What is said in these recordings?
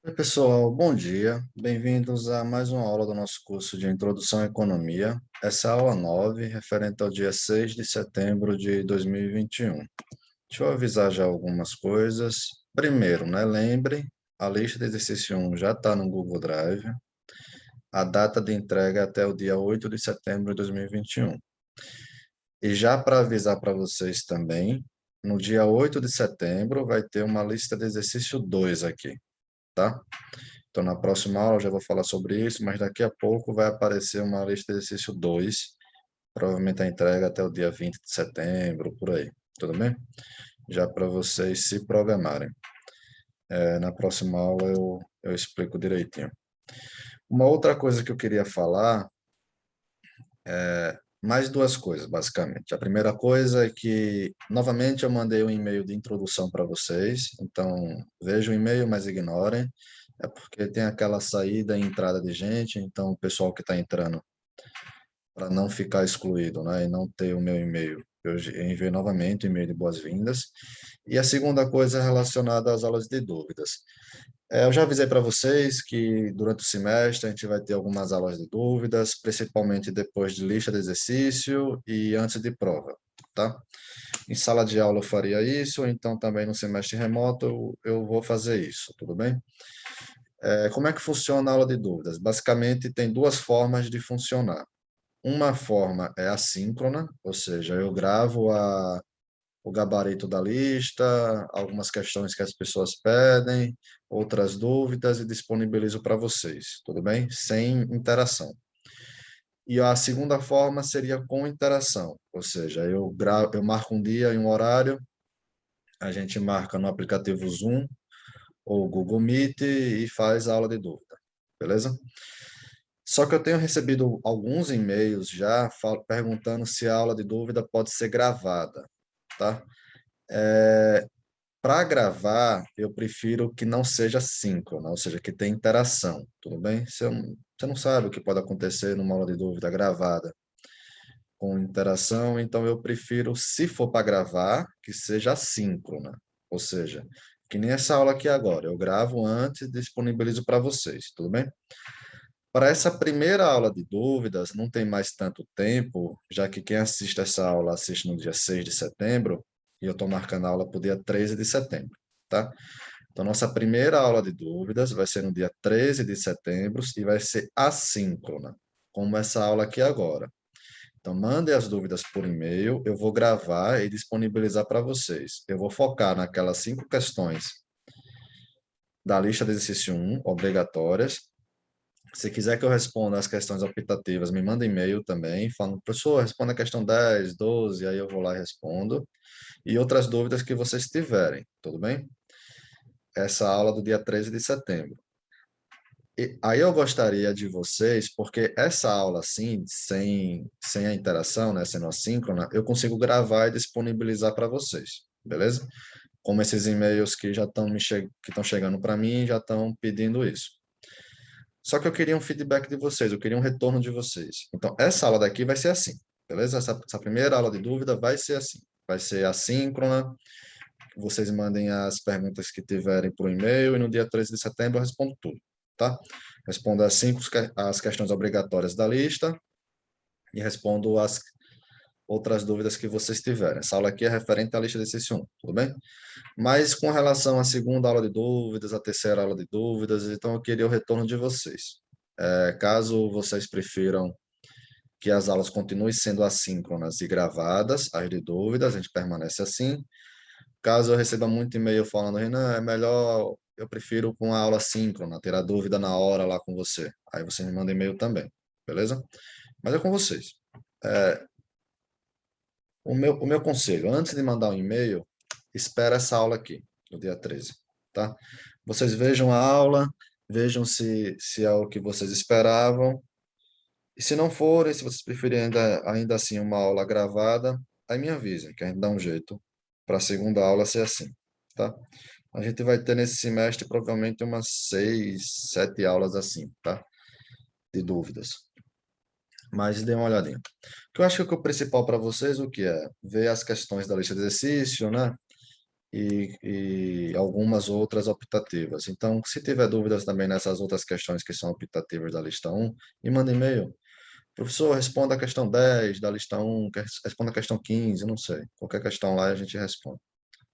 Oi, pessoal, bom dia. Bem-vindos a mais uma aula do nosso curso de Introdução à Economia. Essa é a aula 9, referente ao dia 6 de setembro de 2021. Deixa eu avisar já algumas coisas. Primeiro, né, lembre, a lista de exercício 1 já está no Google Drive. A data de entrega é até o dia 8 de setembro de 2021. E já para avisar para vocês também, no dia 8 de setembro vai ter uma lista de exercício 2 aqui, tá? Então, na próxima aula eu já vou falar sobre isso, mas daqui a pouco vai aparecer uma lista de exercício 2, provavelmente a entrega até o dia 20 de setembro, por aí. Tudo bem? Já para vocês se programarem. Na próxima aula eu explico direitinho. Uma outra coisa que eu queria falar, mais duas coisas, basicamente. A primeira coisa é que, novamente, eu mandei um e-mail de introdução para vocês, então vejam o e-mail, mas ignorem. É porque tem aquela saída e entrada de gente, então o pessoal que está entrando, para não ficar excluído, né, e não ter o meu e-mail, eu enviei novamente o e-mail de boas-vindas. E a segunda coisa é relacionada às aulas de dúvidas. Eu já avisei para vocês que durante o semestre a gente vai ter algumas aulas de dúvidas, principalmente depois de lista de exercício e antes de prova, tá? Em sala de aula eu faria isso, ou então também no semestre remoto eu vou fazer isso, tudo bem? Como é que funciona a aula de dúvidas? Basicamente, tem duas formas de funcionar. Uma forma é assíncrona, ou seja, eu gravo o gabarito da lista, algumas questões que as pessoas pedem, outras dúvidas e disponibilizo para vocês, tudo bem? Sem interação. E a segunda forma seria com interação, ou seja, eu marco um dia e um horário, a gente marca no aplicativo Zoom ou Google Meet e faz a aula de dúvida, beleza? Só que eu tenho recebido alguns e-mails já perguntando se a aula de dúvida pode ser gravada, tá? Para gravar, eu prefiro que não seja síncrona, ou seja, que tenha interação, tudo bem? Você não sabe o que pode acontecer numa aula de dúvida gravada com interação, então eu prefiro, se for para gravar, que seja assíncrona, ou seja, que nem essa aula aqui agora, eu gravo antes e disponibilizo para vocês, tudo bem? Para essa primeira aula de dúvidas, não tem mais tanto tempo, já que quem assiste essa aula assiste no dia 6 de setembro, e eu estou marcando a aula para o dia 13 de setembro, tá? Então, nossa primeira aula de dúvidas vai ser no dia 13 de setembro e vai ser assíncrona, como essa aula aqui agora. Então, mandem as dúvidas por e-mail, eu vou gravar e disponibilizar para vocês. Eu vou focar naquelas 5 questões da lista de exercício 1, obrigatórias. Se quiser que eu responda as questões optativas, me manda e-mail também, falando, professor, responda a questão 10, 12, aí eu vou lá e respondo. E outras dúvidas que vocês tiverem, tudo bem? Essa aula do dia 13 de setembro. E aí eu gostaria de vocês, porque essa aula, assim, sem a interação, né, sendo assíncrona, eu consigo gravar e disponibilizar para vocês, beleza? Como esses e-mails que já estão que estão chegando para mim já estão pedindo isso. Só que eu queria um feedback de vocês, eu queria um retorno de vocês. Então, essa aula daqui vai ser assim, beleza? Essa primeira aula de dúvida vai ser assim. Vai ser assíncrona, vocês mandem as perguntas que tiverem por e-mail e no dia 13 de setembro eu respondo tudo, tá? Respondo as questões obrigatórias da lista e respondo as outras dúvidas que vocês tiverem. Essa aula aqui é referente à lista de exercício 1, tudo bem? Mas com relação à segunda aula de dúvidas, à terceira aula de dúvidas, então eu queria o retorno de vocês. Caso vocês prefiram que as aulas continuem sendo assíncronas e gravadas, as de dúvidas, a gente permanece assim. Caso eu receba muito e-mail falando, Renan, é melhor, eu prefiro com a aula síncrona, ter a dúvida na hora lá com você. Aí você me manda e-mail também, beleza? Mas é com vocês. É, o meu conselho, antes de mandar um e-mail, espera essa aula aqui, no dia 13, tá? Vocês vejam a aula, vejam se é o que vocês esperavam. E se não for, e se vocês preferirem ainda assim uma aula gravada, aí me avisem, que a gente dá um jeito para a segunda aula ser assim, tá? A gente vai ter nesse semestre provavelmente umas 6, 7 aulas assim, tá? De dúvidas. Mas dê uma olhadinha. Que eu acho que o principal para vocês, o que é? Ver as questões da lista de exercício, né? E algumas outras optativas. Então, se tiver dúvidas também nessas outras questões que são optativas da lista 1, me manda e-mail. Professor, responda a questão 10 da lista 1, responda a questão 15, não sei. Qualquer questão lá a gente responde.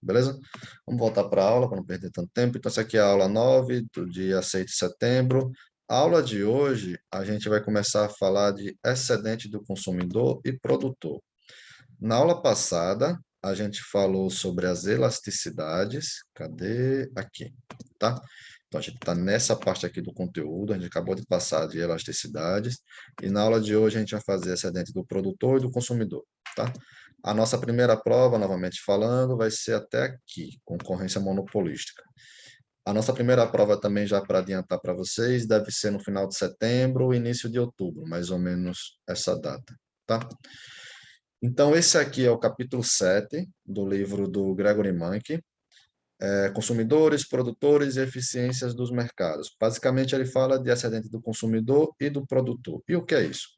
Beleza? Vamos voltar para a aula para não perder tanto tempo. Então, essa aqui é a aula 9 do dia 6 de setembro. A aula de hoje, a gente vai começar a falar de excedente do consumidor e produtor. Na aula passada, a gente falou sobre as elasticidades. Cadê? Aqui, tá? Então, a gente está nessa parte aqui do conteúdo, a gente acabou de passar de elasticidades, e na aula de hoje a gente vai fazer excedente do produtor e do consumidor, tá? A nossa primeira prova, novamente falando, vai ser até aqui, concorrência monopolística. A nossa primeira prova também, já para adiantar para vocês, deve ser no final de setembro ou início de outubro, mais ou menos essa data, tá? Então, esse aqui é o capítulo 7 do livro do Gregory Mankiw, Consumidores, Produtores e Eficiências dos Mercados. Basicamente, ele fala de excedente do consumidor e do produtor. E o que é isso?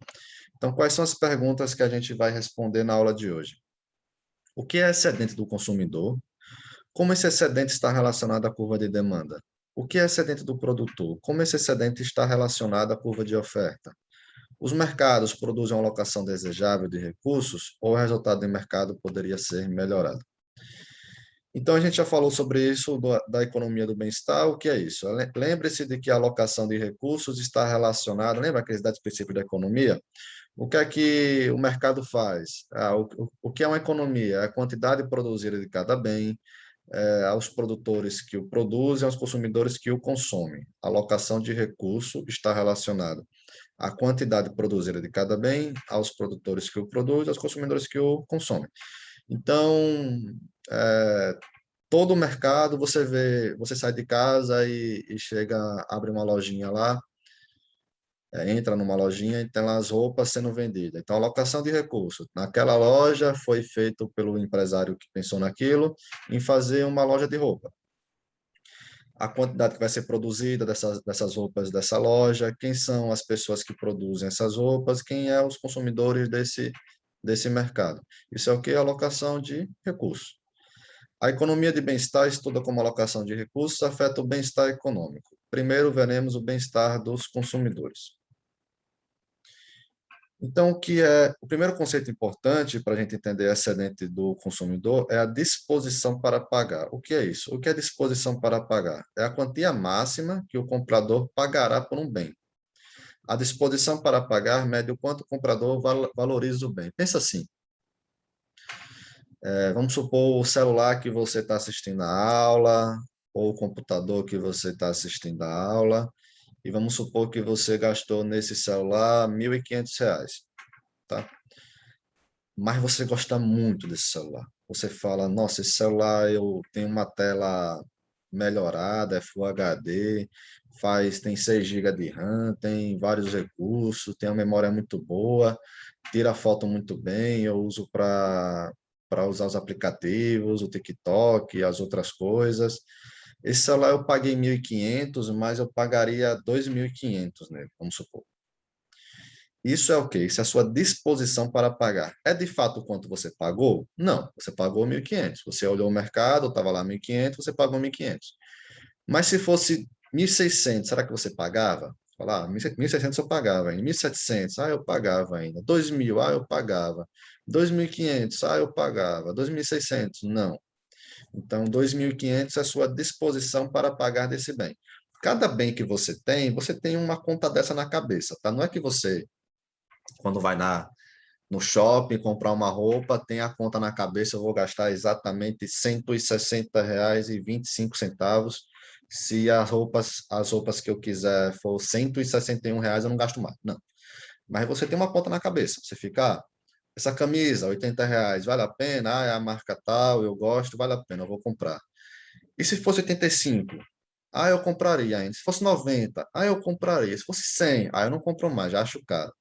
Então, quais são as perguntas que a gente vai responder na aula de hoje? O que é excedente do consumidor? Como esse excedente está relacionado à curva de demanda? O que é excedente do produtor? Como esse excedente está relacionado à curva de oferta? Os mercados produzem uma alocação desejável de recursos ou o resultado do mercado poderia ser melhorado? Então, a gente já falou sobre isso da economia do bem-estar. O que é isso? Lembre-se de que a alocação de recursos está relacionada, lembra aqueles 10 princípios da economia? O que é que o mercado faz? O que é uma economia? É a quantidade produzida de cada bem, aos produtores que o produzem, aos consumidores que o consomem. A alocação de recurso está relacionada à quantidade produzida de cada bem, aos produtores que o produzem, aos consumidores que o consomem. Então, é, todo o mercado, você vê, você sai de casa e chega, abre uma lojinha lá, entra numa lojinha e tem lá as roupas sendo vendidas. Então, alocação de recursos. Naquela loja foi feito pelo empresário que pensou naquilo em fazer uma loja de roupa. A quantidade que vai ser produzida dessas roupas dessa loja, quem são as pessoas que produzem essas roupas, quem é os consumidores desse mercado. Isso é o que? Alocação de recursos. A economia de bem-estar estuda como a alocação de recursos afeta o bem-estar econômico. Primeiro, veremos o bem-estar dos consumidores. Então, o primeiro conceito importante para a gente entender excedente do consumidor é a disposição para pagar. O que é isso? O que é disposição para pagar? É a quantia máxima que o comprador pagará por um bem. A disposição para pagar mede o quanto o comprador valoriza o bem. Pensa assim, vamos supor o celular que você está assistindo a aula, ou o computador que você está assistindo a aula, e vamos supor que você gastou nesse celular R$ 1.500, tá? Mas você gosta muito desse celular. Você fala, nossa, esse celular eu tenho uma tela melhorada, é Full HD, tem 6 GB de RAM, tem vários recursos, tem uma memória muito boa, tira foto muito bem, eu uso para usar os aplicativos, o TikTok e as outras coisas. Esse celular eu paguei 1.500, mas eu pagaria 2.500 nele, vamos supor. Isso é o quê? Isso é a sua disposição para pagar. É de fato quanto você pagou? Não, você pagou 1.500. Você olhou o mercado, estava lá 1.500, você pagou 1.500. Mas se fosse 1.600, será que você pagava? Falar, 1.600 eu pagava ainda. 1.700, eu pagava ainda. 2.000, eu pagava. 2.500, eu pagava. 2.600, não. Então, 2.500 é a sua disposição para pagar desse bem. Cada bem que você tem uma conta dessa na cabeça, tá? Não é que você, quando vai no shopping comprar uma roupa, tem a conta na cabeça, eu vou gastar exatamente R$ 160,25. Se as roupas que eu quiser for R$ 161, eu não gasto mais. Não. Mas você tem uma conta na cabeça. Você fica, essa camisa, R$ 80, vale a pena? É a marca tal, eu gosto, vale a pena, eu vou comprar. E se fosse 85? Eu compraria ainda. Se fosse 90, eu compraria. Se fosse 100, eu não compro mais, já acho caro.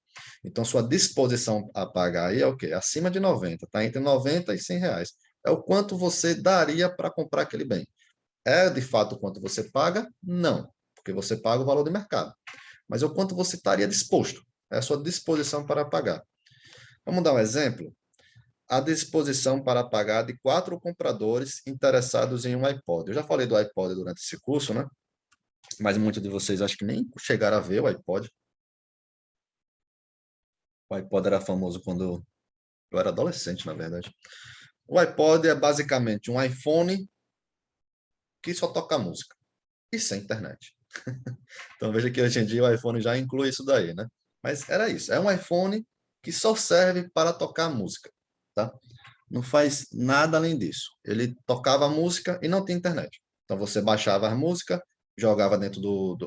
Então, sua disposição a pagar aí é o quê? Acima de 90, tá? Entre 90 e 100 reais. É o quanto você daria para comprar aquele bem. É de fato o quanto você paga? Não, porque você paga o valor de mercado. Mas é o quanto você estaria disposto. É a sua disposição para pagar. Vamos dar um exemplo? à disposição para pagar de 4 compradores interessados em um iPod. Eu já falei do iPod durante esse curso, né? Mas muitos de vocês acho que nem chegaram a ver o iPod. O iPod era famoso quando eu era adolescente, na verdade. O iPod é basicamente um iPhone que só toca música e sem internet. Então veja que hoje em dia o iPhone já inclui isso daí, né? Mas era isso. É um iPhone que só serve para tocar música, tá? Não faz nada além disso. Ele tocava música e não tinha internet. Então você baixava a música, jogava dentro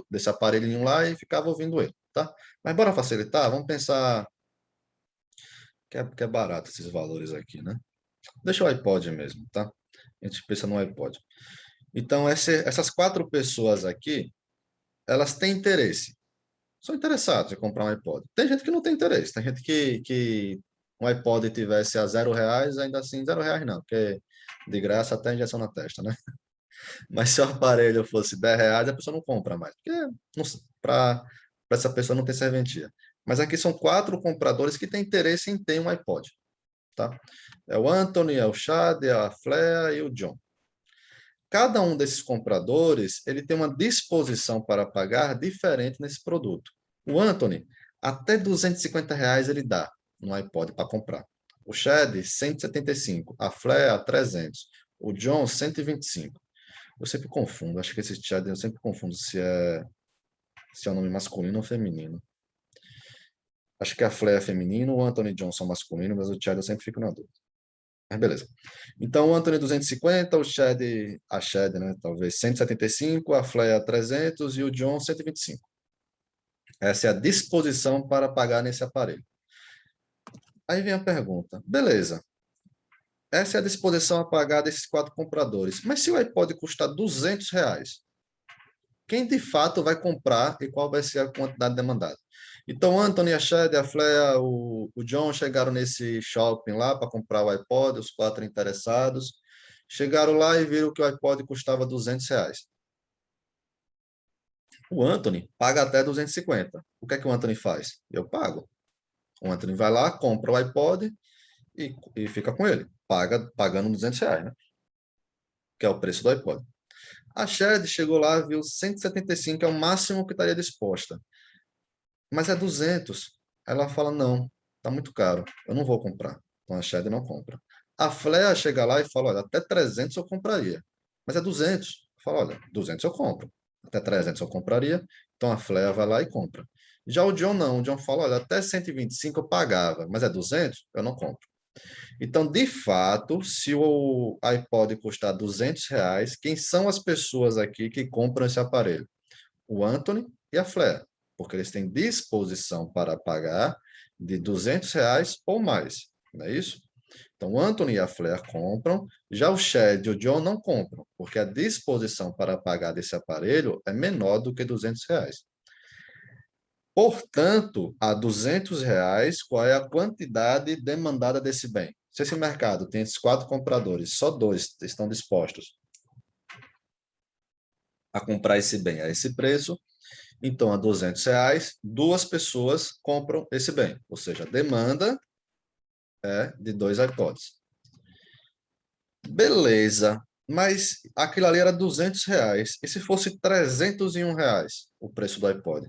desse aparelhinho lá e ficava ouvindo ele, tá? Mas bora facilitar, vamos pensar que é barato esses valores aqui, né? Deixa o iPod mesmo, tá? A gente pensa no iPod. Então, essas 4 pessoas aqui, elas têm interesse. São interessados em comprar um iPod. Tem gente que não tem interesse. Tem gente que um iPod tivesse a R$ 0, ainda assim, R$ 0 não, porque de graça até injeção na testa, né? Mas se o aparelho fosse R$ 10, a pessoa não compra mais, porque para essa pessoa não tem serventia. Mas aqui são 4 compradores que têm interesse em ter um iPod, tá? É o Anthony, é o Chad, é a Flea e o John. Cada um desses compradores, ele tem uma disposição para pagar diferente nesse produto. O Anthony, até R$ 250 ele dá no iPod para comprar. O Chad, 175. A Flea, 300. O John, 125. Eu sempre confundo, acho que esse Chad eu sempre confundo se é um nome masculino ou feminino. Acho que a Flea é feminino, o Anthony John são masculino, mas o Chad eu sempre fico na dúvida. Mas beleza. Então, o Anthony 250, o Chad, a Chad, né? Talvez 175, a Flea 300 e o John 125. Essa é a disposição para pagar nesse aparelho. Aí vem a pergunta. Beleza. Essa é a disposição a pagar desses 4 compradores. Mas se o iPod custar R$ 200, quem de fato vai comprar e qual vai ser a quantidade demandada? Então, Anthony, a Chad, a Flea, o John chegaram nesse shopping lá para comprar o iPod, os 4 interessados. Chegaram lá e viram que o iPod custava R$ 200. O Anthony paga até 250. O que é que o Anthony faz? Eu pago. O Anthony vai lá, compra o iPod e fica com ele, pagando R$ 200, né? Que é o preço do iPod. A Chad chegou lá, viu 175, é o máximo que estaria disposta. Mas é 200. Ela fala, não, tá muito caro, eu não vou comprar. Então a Chad não compra. A Flea chega lá e fala, olha, até 300 eu compraria. Mas é 200. Fala, olha, 200 eu compro. Até 300 eu compraria. Então a Flea vai lá e compra. Já o John não. O John fala, olha, até 125 eu pagava, mas é 200, eu não compro. Então, de fato, se o iPod custar R$ 200, quem são as pessoas aqui que compram esse aparelho? O Anthony e a Flea, porque eles têm disposição para pagar de R$ 200 ou mais, não é isso? Então, o Anthony e a Flea compram, já o Chad e o John não compram, porque a disposição para pagar desse aparelho é menor do que R$ 200. Portanto, a R$ 200, qual é a quantidade demandada desse bem? Se esse mercado tem esses 4 compradores, só 2 estão dispostos a comprar esse bem a esse preço, então a R$ 200, 2 pessoas compram esse bem, ou seja, a demanda é de 2 iPods. Beleza, mas aquilo ali era R$ 200, e se fosse R$ 301 o preço do iPod?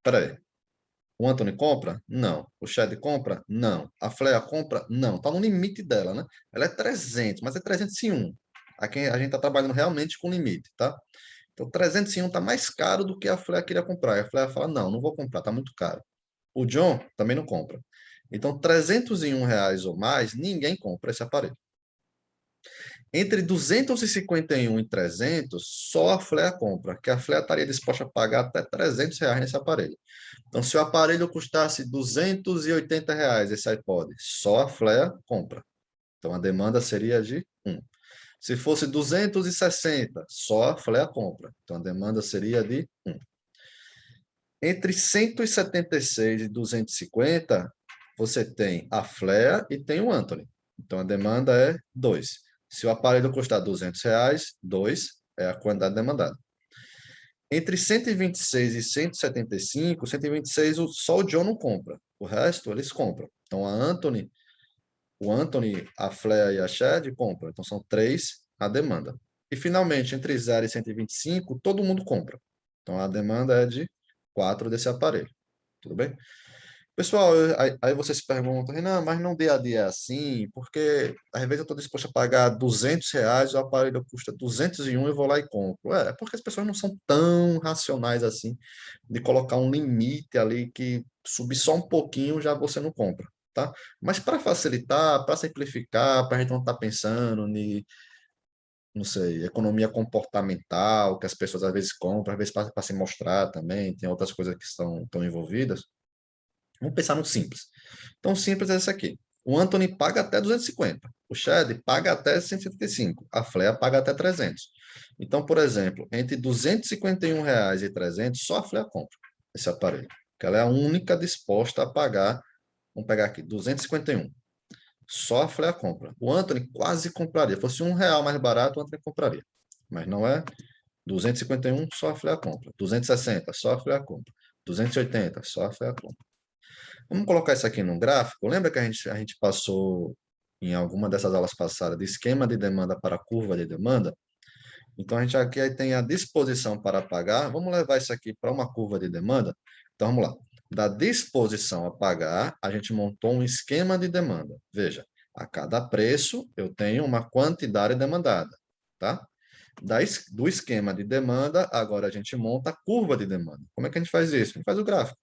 Peraí. O Anthony compra? Não. O Chad compra? Não. A Flea compra? Não. Está no limite dela, né? Ela é 300, mas é 301. Aqui a gente está trabalhando realmente com limite, tá? Então, 301 está mais caro do que a Flea queria comprar. E a Flea fala, não, não vou comprar, está muito caro. O John também não compra. Então, R$ 301 ou mais, ninguém compra esse aparelho. Entre 251 e 300, só a Flea compra, que a Flea estaria disposta a pagar até R$ 300 nesse aparelho. Então, se o aparelho custasse R$ 280, esse iPod, só a Flea compra. Então, a demanda seria de 1. Se fosse 260, só a Flea compra. Então, a demanda seria de 1. Entre 176 e 250, você tem a Flea e tem o Anthony. Então, a demanda é 2. Se o aparelho custar R$ 200, 2 é a quantidade demandada. Entre 126 e 175, 126 só o John não compra. O resto eles compram. Então, a Anthony, O Anthony, a Flea e a Shed compram. Então, são 3 a demanda. E, finalmente, entre 0 e 125, todo mundo compra. Então, a demanda é de 4 desse aparelho. Tudo bem? Pessoal, aí você se pergunta, Renan, mas não dia a dia é assim, porque às vezes eu estou disposto a pagar R$ 200, o aparelho custa 201 e eu vou lá e compro. É porque as pessoas não são tão racionais assim, de colocar um limite ali que subir só um pouquinho já você não compra, tá? Mas para facilitar, para simplificar, para a gente não estar pensando em, não sei, economia comportamental, que as pessoas às vezes compram, às vezes para se mostrar também, tem outras coisas que estão envolvidas. Vamos pensar no simples. Então, o simples é esse aqui. O Anthony paga até 250. O Shed paga até 175. A Flea paga até 300. Então, por exemplo, entre R$ 251 e 300, só a Flea compra esse aparelho. Que ela é a única disposta a pagar. Vamos pegar aqui, 251. Só a Flea compra. O Anthony quase compraria. Se fosse R$ 1 mais barato, o Anthony compraria. Mas não é. 251, só a Flea compra. 260, só a Flea compra. 280, só a Flea compra. Vamos colocar isso aqui no gráfico. Lembra que a gente passou em alguma dessas aulas passadas de esquema de demanda para curva de demanda? Então, a gente aqui aí tem a disposição para pagar. Vamos levar isso aqui para uma curva de demanda? Então, vamos lá. Da disposição a pagar, a gente montou um esquema de demanda. Veja, a cada preço eu tenho uma quantidade demandada, tá? Do esquema de demanda, agora a gente monta a curva de demanda. Como é que a gente faz isso? A gente faz o gráfico.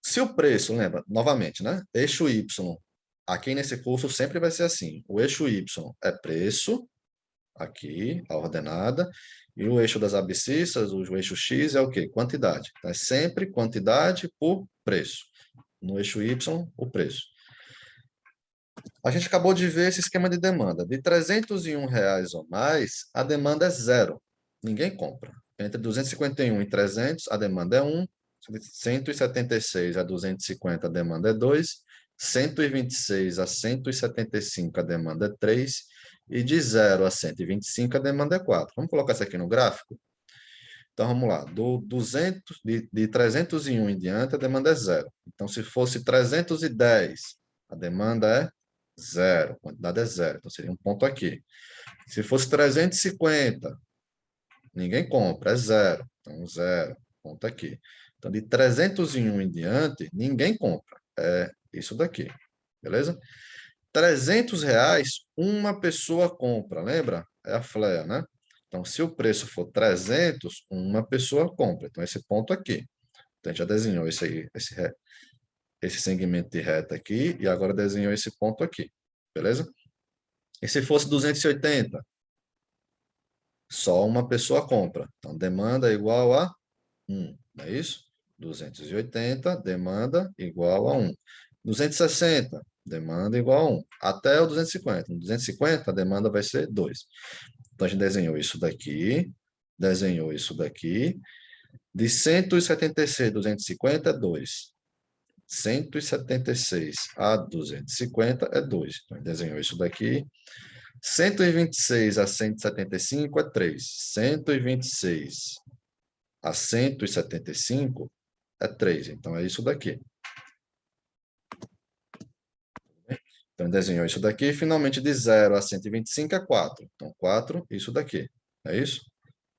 Se o preço, lembra, novamente, né? Eixo Y, aqui nesse curso sempre vai ser assim. O eixo Y é preço, aqui, a ordenada, e o eixo das abscissas, o eixo X é o quê? Quantidade. Então, é sempre quantidade por preço. No eixo Y, o preço. A gente acabou de ver esse esquema de demanda. De R$ 301 ou mais, a demanda é zero. Ninguém compra. Entre 251 e 300, a demanda é 1. 176 a 250, a demanda é 2. 126 a 175, a demanda é 3. E de 0 a 125, a demanda é 4. Vamos colocar isso aqui no gráfico? Então, vamos lá. De 301 em diante, a demanda é 0. Então, se fosse 310, a demanda é 0. A quantidade é 0. Então, seria um ponto aqui. Se fosse 350, ninguém compra, é 0. Então, 0. Ponto aqui. Então, de 301 em diante, ninguém compra. É isso daqui. Beleza? R$ 300, uma pessoa compra. Lembra? É a Flea, né? Então, se o preço for 300, uma pessoa compra. Então, esse ponto aqui. Então, a gente já desenhou esse segmento de reta aqui e agora desenhou esse ponto aqui. Beleza? E se fosse 280? Só uma pessoa compra. Então, demanda é igual a 1. Não é isso? 280, demanda igual a 1. 260, demanda igual a 1. Até o 250. No 250, a demanda vai ser 2. Então, a gente desenhou isso daqui, desenhou isso daqui. De 176 a 250 é 2. 176 a 250 é 2. Então, a gente desenhou isso daqui. 126 a 175 é 3. 126 a 175 é 3. Então, é isso daqui. Então, desenhou isso daqui. Finalmente, de 0 a 125 é 4. Então, 4, isso daqui. É isso?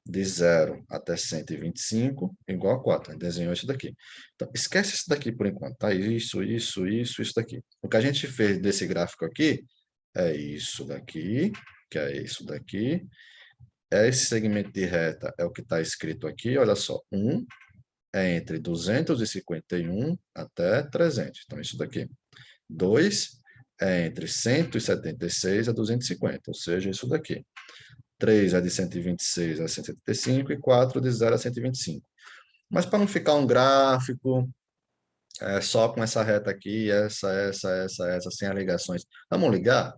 De 0 até 125, igual a 4. Desenhou isso daqui. Então, esquece isso daqui por enquanto, tá? Isso daqui. O que a gente fez desse gráfico aqui é isso daqui, que é isso daqui. Esse segmento de reta é o que está escrito aqui, olha só. 1 é entre 251 até 300. Então, isso daqui. 2 é entre 176 a 250, ou seja, isso daqui. 3 é de 126 a 175 e 4 de 0 a 125. Mas para não ficar um gráfico só com essa reta aqui, essa, sem as ligações, vamos ligar?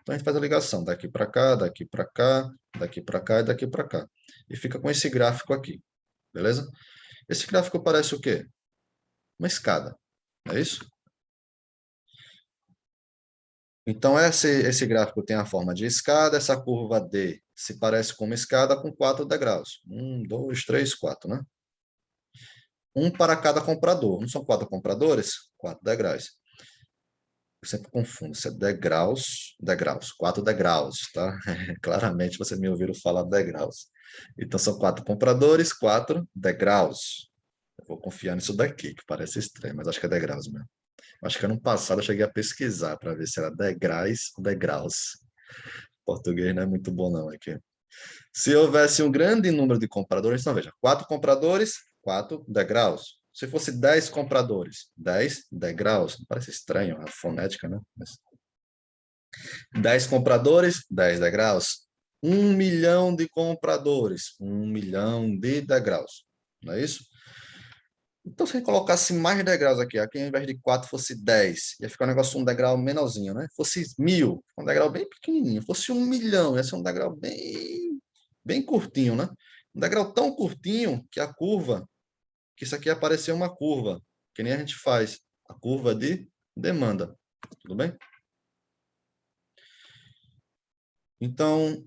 Então a gente faz a ligação daqui para cá, daqui para cá, daqui para cá e daqui para cá. E fica com esse gráfico aqui, beleza? Esse gráfico parece o quê? Uma escada, é isso? Então, esse gráfico tem a forma de escada, essa curva D se parece com uma escada com 4 degraus. 1, 2, 3, 4, né? Um para cada comprador. Não são 4 compradores? 4 degraus. Eu sempre confundo, isso é degraus, 4 degraus, tá? Claramente você me ouviu falar degraus. Então, são 4 compradores, 4 degraus. Eu vou confiar nisso daqui, que parece estranho, mas acho que é degraus mesmo. Acho que ano passado eu cheguei a pesquisar para ver se era degraus ou degraus. Português não é muito bom não aqui. Se houvesse um grande número de compradores, então veja, 4 compradores, 4 degraus. Se fosse 10 compradores, 10 degraus. Parece estranho a fonética, né? Mas 10 compradores, 10 degraus. 1 milhão de compradores, 1 milhão de degraus. Não é isso? Então, se a gente colocasse mais degraus aqui ao invés de 4 fosse 10, ia ficar um negócio, um degrau menorzinho, né? Fosse 1.000, um degrau bem pequenininho. Fosse 1 milhão, ia ser um degrau bem curtinho, né? Um degrau tão curtinho que a curva, que isso aqui ia aparecer uma curva, que nem a gente faz, a curva de demanda. Tudo bem? Então,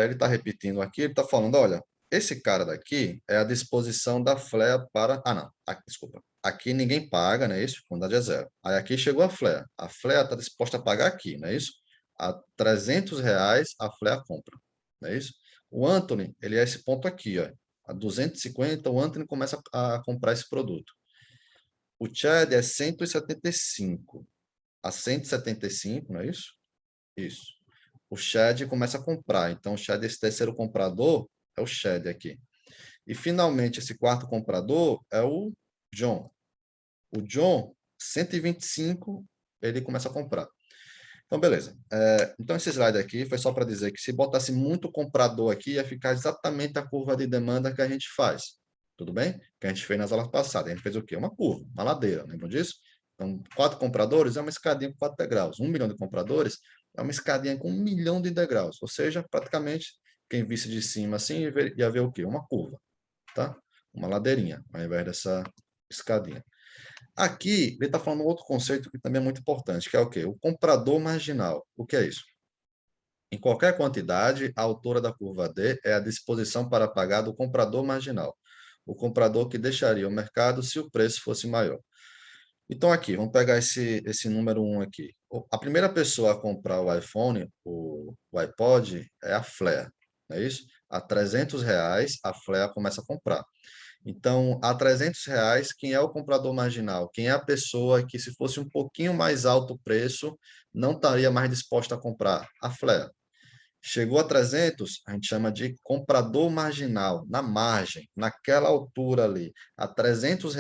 ele está repetindo aqui, ele está falando, olha, esse cara daqui é a disposição da FLEA para... Ah, não, desculpa. Aqui ninguém paga, não é isso? Quantidade é zero. Aí aqui chegou a FLEA. A FLEA está disposta a pagar aqui, não é isso? A R$ 300 a FLEA compra, não é isso? O Anthony, ele é esse ponto aqui, ó. A 250, o Anthony começa a comprar esse produto. O Chad é 175. A 175, não é isso? Isso. O Chad começa a comprar. Então, o Chad, esse terceiro comprador, é o Chad aqui. E, finalmente, esse quarto comprador é o John. O John, 125, ele começa a comprar. Então, beleza. Então, esse slide aqui foi só para dizer que se botasse muito comprador aqui, ia ficar exatamente a curva de demanda que a gente faz. Tudo bem? Que a gente fez nas aulas passadas. A gente fez o quê? Uma curva, uma ladeira. Lembram disso? Então, 4 compradores é uma escadinha com 4 degraus. 1 milhão de compradores é uma escadinha com 1 milhão de degraus. Ou seja, praticamente, quem visse de cima assim, ia ver o quê? Uma curva, tá? Uma ladeirinha, ao invés dessa escadinha. Aqui, ele está falando um outro conceito que também é muito importante, que é o quê? O comprador marginal. O que é isso? Em qualquer quantidade, a altura da curva D é a disposição para pagar do comprador marginal, o comprador que deixaria o mercado se o preço fosse maior. Então, aqui, vamos pegar esse número 1 aqui. A primeira pessoa a comprar o iPhone, o iPod, é a Flea, não é isso? A R$ 300, a Flea começa a comprar. Então, a R$ 300, quem é o comprador marginal? Quem é a pessoa que, se fosse um pouquinho mais alto o preço, não estaria mais disposta a comprar? A Flea. Chegou a 300, a gente chama de comprador marginal, na margem, naquela altura ali. A R$ 300,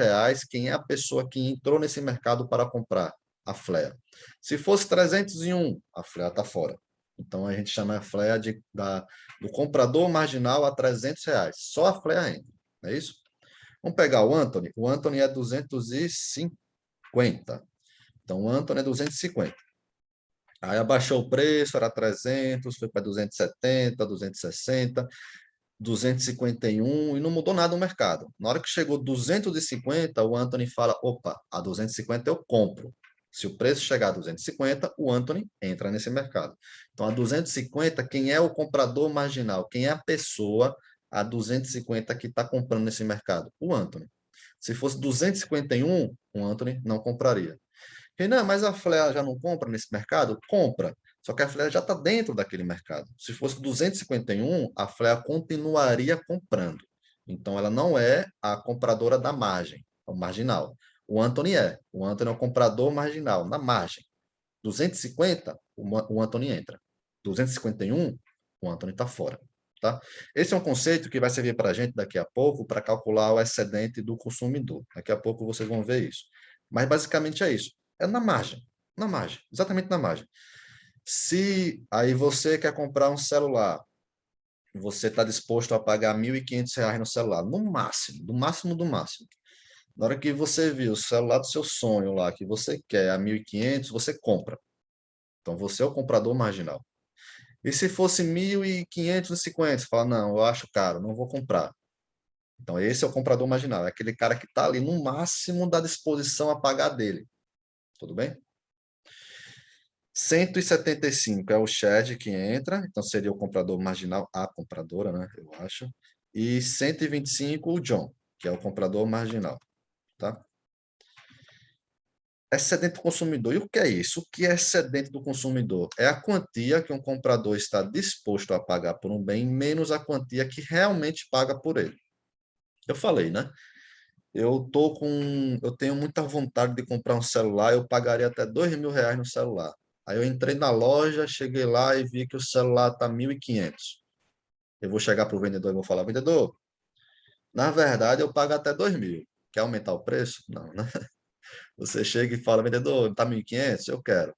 quem é a pessoa que entrou nesse mercado para comprar? A Flea. Se fosse 301, a Flea está fora. Então, a gente chama a Flea do comprador marginal a R$ 300. Só a Flea entra, não é isso? Vamos pegar o Anthony. O Anthony é 250. Então, o Anthony é 250. Aí abaixou o preço, era 300, foi para 270, 260, 251 e não mudou nada no mercado. Na hora que chegou 250, o Anthony fala, opa, a 250 eu compro. Se o preço chegar a 250, o Anthony entra nesse mercado. Então, a 250, quem é o comprador marginal? Quem é a pessoa a 250 que está comprando nesse mercado? O Anthony. Se fosse 251, o Anthony não compraria. Renan, mas a Flea já não compra nesse mercado? Compra. Só que a Flea já está dentro daquele mercado. Se fosse 251, a Flea continuaria comprando. Então, ela não é a compradora da margem, é o marginal. O Anthony é. O Anthony é o comprador marginal, na margem. 250, o Anthony entra. 251, o Anthony está fora. Tá? Esse é um conceito que vai servir para a gente daqui a pouco para calcular o excedente do consumidor. Daqui a pouco vocês vão ver isso. Mas basicamente é isso. É na margem, exatamente na margem. Se aí você quer comprar um celular, você está disposto a pagar R$ 1.500 no celular, no máximo, do máximo do máximo. Na hora que você viu o celular do seu sonho lá, que você quer a 1.500, você compra. Então, você é o comprador marginal. E se fosse 1.550, você fala, não, eu acho caro, não vou comprar. Então, esse é o comprador marginal, é aquele cara que está ali no máximo da disposição a pagar dele. Tudo bem? 175 é o Chad que entra, então seria o comprador marginal, a compradora, né, eu acho. E 125 o John, que é o comprador marginal, tá? Excedente do consumidor. E o que é isso? O que é excedente do consumidor? É a quantia que um comprador está disposto a pagar por um bem, menos a quantia que realmente paga por ele. Eu falei, né? Eu tenho muita vontade de comprar um celular, eu pagaria até R$ 2.000 no celular. Aí eu entrei na loja, cheguei lá e vi que o celular está 1.500. Eu vou chegar para o vendedor e vou falar, vendedor, na verdade eu pago até 2.000. Quer aumentar o preço? Não, né? Você chega e fala, vendedor, tá 1.500. Eu quero.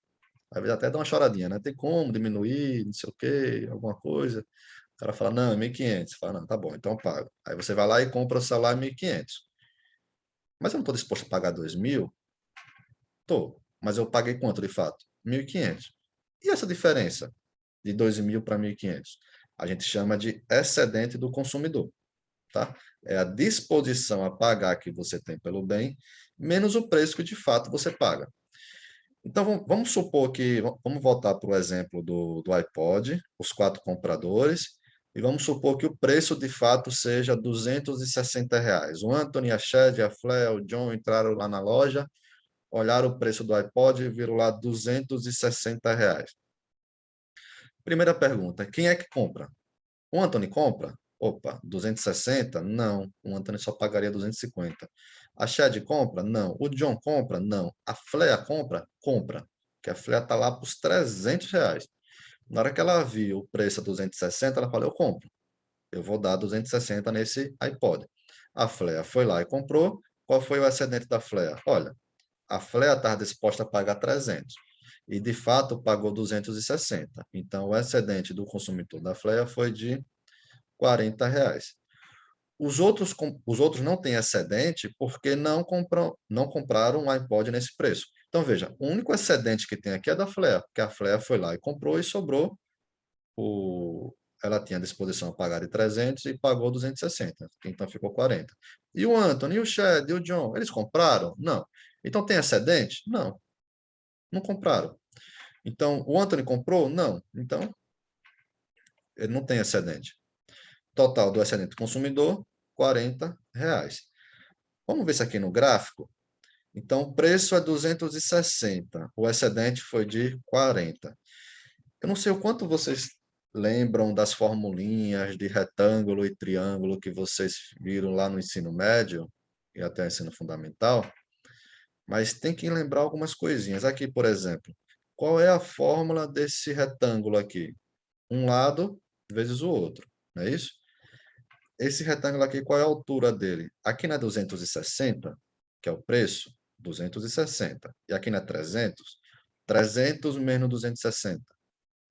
Às vezes até dá uma choradinha, né? Tem como diminuir, não sei o quê, alguma coisa. O cara fala, não, é 1.500. Você fala, não, tá bom, então eu pago. Aí você vai lá e compra o celular 1.500. Mas eu não estou disposto a pagar 2.000? Tô. Mas eu paguei quanto de fato? 1.500. E essa diferença de 2.000 para 1.500? A gente chama de excedente do consumidor, tá? É a disposição a pagar que você tem pelo bem, menos o preço que de fato você paga. Então, vamos supor que, vamos voltar para o exemplo do iPod, os 4 compradores, e vamos supor que o preço de fato seja R$ 260. O Anthony, a Shed, a Flea, o John entraram lá na loja, olharam o preço do iPod e viram lá R$ 260. Primeira pergunta, quem é que compra? O Anthony compra? Opa, 260? Não, o Anthony só pagaria 250. A Chad compra? Não. O John compra? Não. A Flea compra? Compra. Que a Flea está lá para os R$ 300. Na hora que ela viu o preço a 260, ela falou, eu compro. Eu vou dar 260 nesse iPod. A Flea foi lá e comprou. Qual foi o excedente da Flea? Olha, a Flea estava disposta a pagar 300 e, de fato, pagou 260. Então, o excedente do consumidor da Flea foi de R$ 40. Os outros não têm excedente porque não compraram um iPod nesse preço. Então, veja, o único excedente que tem aqui é da Flea, porque a Flea foi lá e comprou e sobrou. Ela tinha à disposição a pagar de 300 e pagou 260, então ficou 40. E o Anthony, e o Chad, e o John, eles compraram? Não. Então tem excedente? Não, não compraram. Então, o Anthony comprou? Não. Então, ele não tem excedente. Total do excedente do consumidor, R$ 40. Vamos ver isso aqui no gráfico? Então, o preço é 260, o excedente foi de 40. Eu não sei o quanto vocês lembram das formulinhas de retângulo e triângulo que vocês viram lá no ensino médio e até ensino fundamental, mas tem que lembrar algumas coisinhas. Aqui, por exemplo, qual é a fórmula desse retângulo aqui? Um lado vezes o outro, não é isso? Esse retângulo aqui, qual é a altura dele? Aqui na 260, que é o preço, 260. E aqui na 300, 300 menos 260,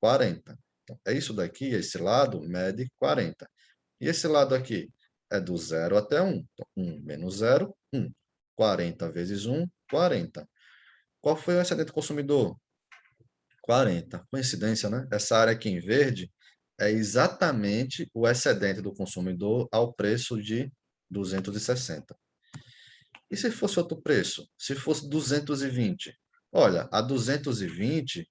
40. Então, é isso daqui, esse lado mede 40. E esse lado aqui é do 0 até 1. Então, 1 menos 0, 1. 40 vezes 1, 40. Qual foi o excedente consumidor? 40. Coincidência, né? Essa área aqui em verde é exatamente o excedente do consumidor ao preço de 260. E se fosse outro preço? Se fosse 220? Olha, a 220,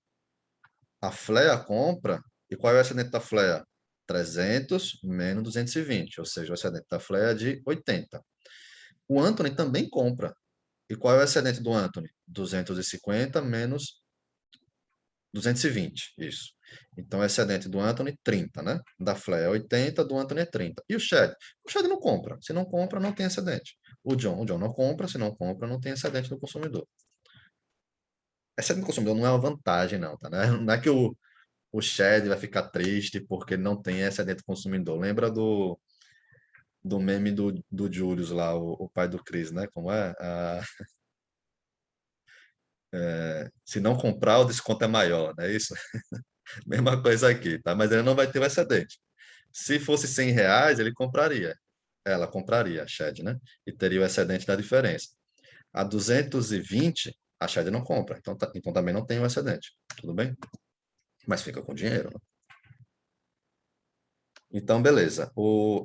a Flea compra, e qual é o excedente da Flea? 300 menos 220, ou seja, o excedente da Flea é de 80. O Anthony também compra. E qual é o excedente do Anthony? 250 menos 220, isso. Então, o excedente do Anthony, 30, né? Da Flea é 80, do Anthony é 30. E o Shed? O Shed não compra. Se não compra, não tem excedente. O John não compra. Se não compra, não tem excedente do consumidor. Excedente do consumidor não é uma vantagem, não, tá? Né? Não é que o Shed vai ficar triste porque não tem excedente do consumidor. Lembra do meme do Julius lá, o pai do Chris, né? Como é? Se não comprar, o desconto é maior, não é isso? Mesma coisa aqui, tá? Mas ele não vai ter o excedente. Se fosse R$ 100, ele compraria. Ela compraria a Shed, né? E teria o excedente da diferença. A 220, a Shed não compra. Então também não tem o excedente. Tudo bem? Mas fica com dinheiro, né? Então, beleza.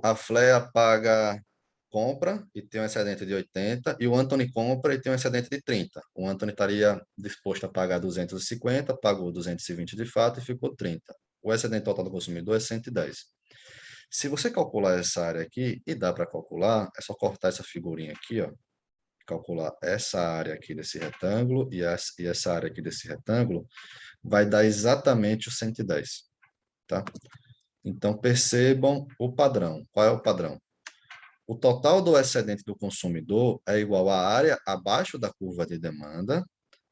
A Flea compra e tem um excedente de 80, e o Anthony compra e tem um excedente de 30. O Anthony estaria disposto a pagar 250, pagou 220 de fato e ficou 30. O excedente total do consumidor é 110. Se você calcular essa área aqui, e dá para calcular, é só cortar essa figurinha aqui, ó, calcular essa área aqui desse retângulo e essa área aqui desse retângulo, vai dar exatamente o 110, tá? Então, percebam o padrão. Qual é o padrão? O total do excedente do consumidor é igual à área abaixo da curva de demanda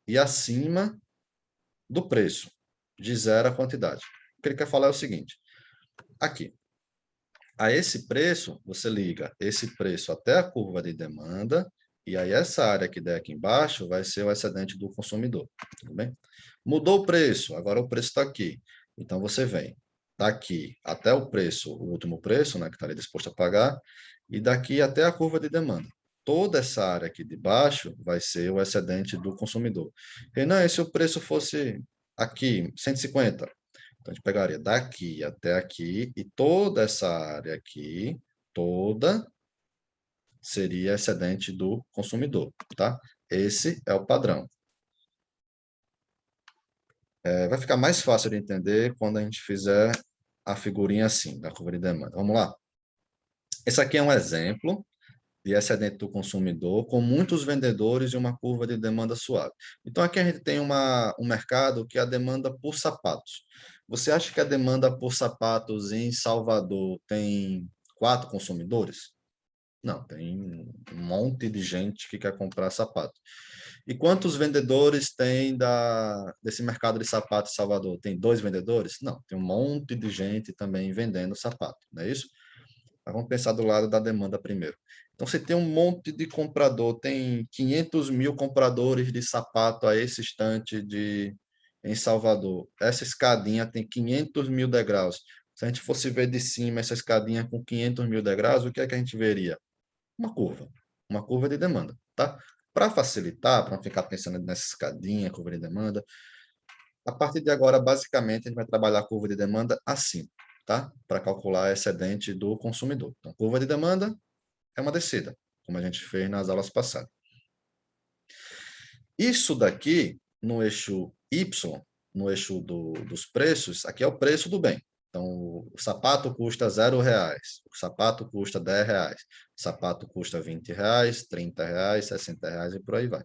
e acima do preço, de zero a quantidade. O que ele quer falar é o seguinte, aqui, a esse preço, você liga esse preço até a curva de demanda, e aí essa área que der aqui embaixo vai ser o excedente do consumidor, tudo bem? Mudou o preço, agora o preço está aqui. Então, você vem daqui até o preço, o último preço, né, que está ali disposto a pagar, e daqui até a curva de demanda. Toda essa área aqui de baixo vai ser o excedente do consumidor. Renan, e se o preço fosse aqui, 150? Então, a gente pegaria daqui até aqui, e toda essa área aqui, toda, seria excedente do consumidor, tá? Esse é o padrão. Vai ficar mais fácil de entender quando a gente fizer a figurinha assim, da curva de demanda. Vamos lá? Esse aqui é um exemplo de excedente do consumidor com muitos vendedores e uma curva de demanda suave. Então, aqui a gente tem um mercado que é a demanda por sapatos. Você acha que a demanda por sapatos em Salvador tem 4 consumidores? Não, tem um monte de gente que quer comprar sapato. E quantos vendedores tem desse mercado de sapatos em Salvador? Tem 2 vendedores? Não, tem um monte de gente também vendendo sapato, não é isso? Mas vamos pensar do lado da demanda primeiro. Então, você tem um monte de comprador, tem 500 mil compradores de sapato a esse instante em Salvador. Essa escadinha tem 500 mil degraus. Se a gente fosse ver de cima essa escadinha com 500 mil degraus, o que é que a gente veria? Uma curva de demanda, tá? Para facilitar, para não ficar pensando nessa escadinha, curva de demanda, a partir de agora, basicamente, a gente vai trabalhar a curva de demanda assim, tá? Para calcular excedente do consumidor. Então, curva de demanda é uma descida, como a gente fez nas aulas passadas. Isso daqui, no eixo Y, no eixo dos preços, aqui é o preço do bem. Então, o sapato custa R$0, o sapato custa R$10, o sapato custa R$20, R$30, R$60 e por aí vai.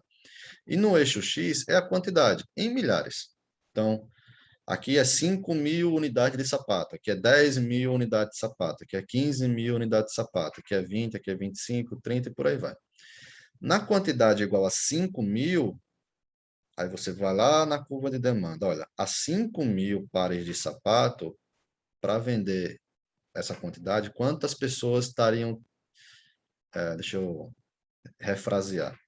E no eixo X é a quantidade, em milhares. Então, aqui é 5 mil unidades de sapato, aqui é 10 mil unidades de sapato, aqui é 15 mil unidades de sapato, aqui é 20, aqui é 25, 30 e por aí vai. Na quantidade igual a 5 mil, aí você vai lá na curva de demanda. Olha, a 5 mil pares de sapato, para vender essa quantidade, quantas pessoas estariam... deixa eu refrasear.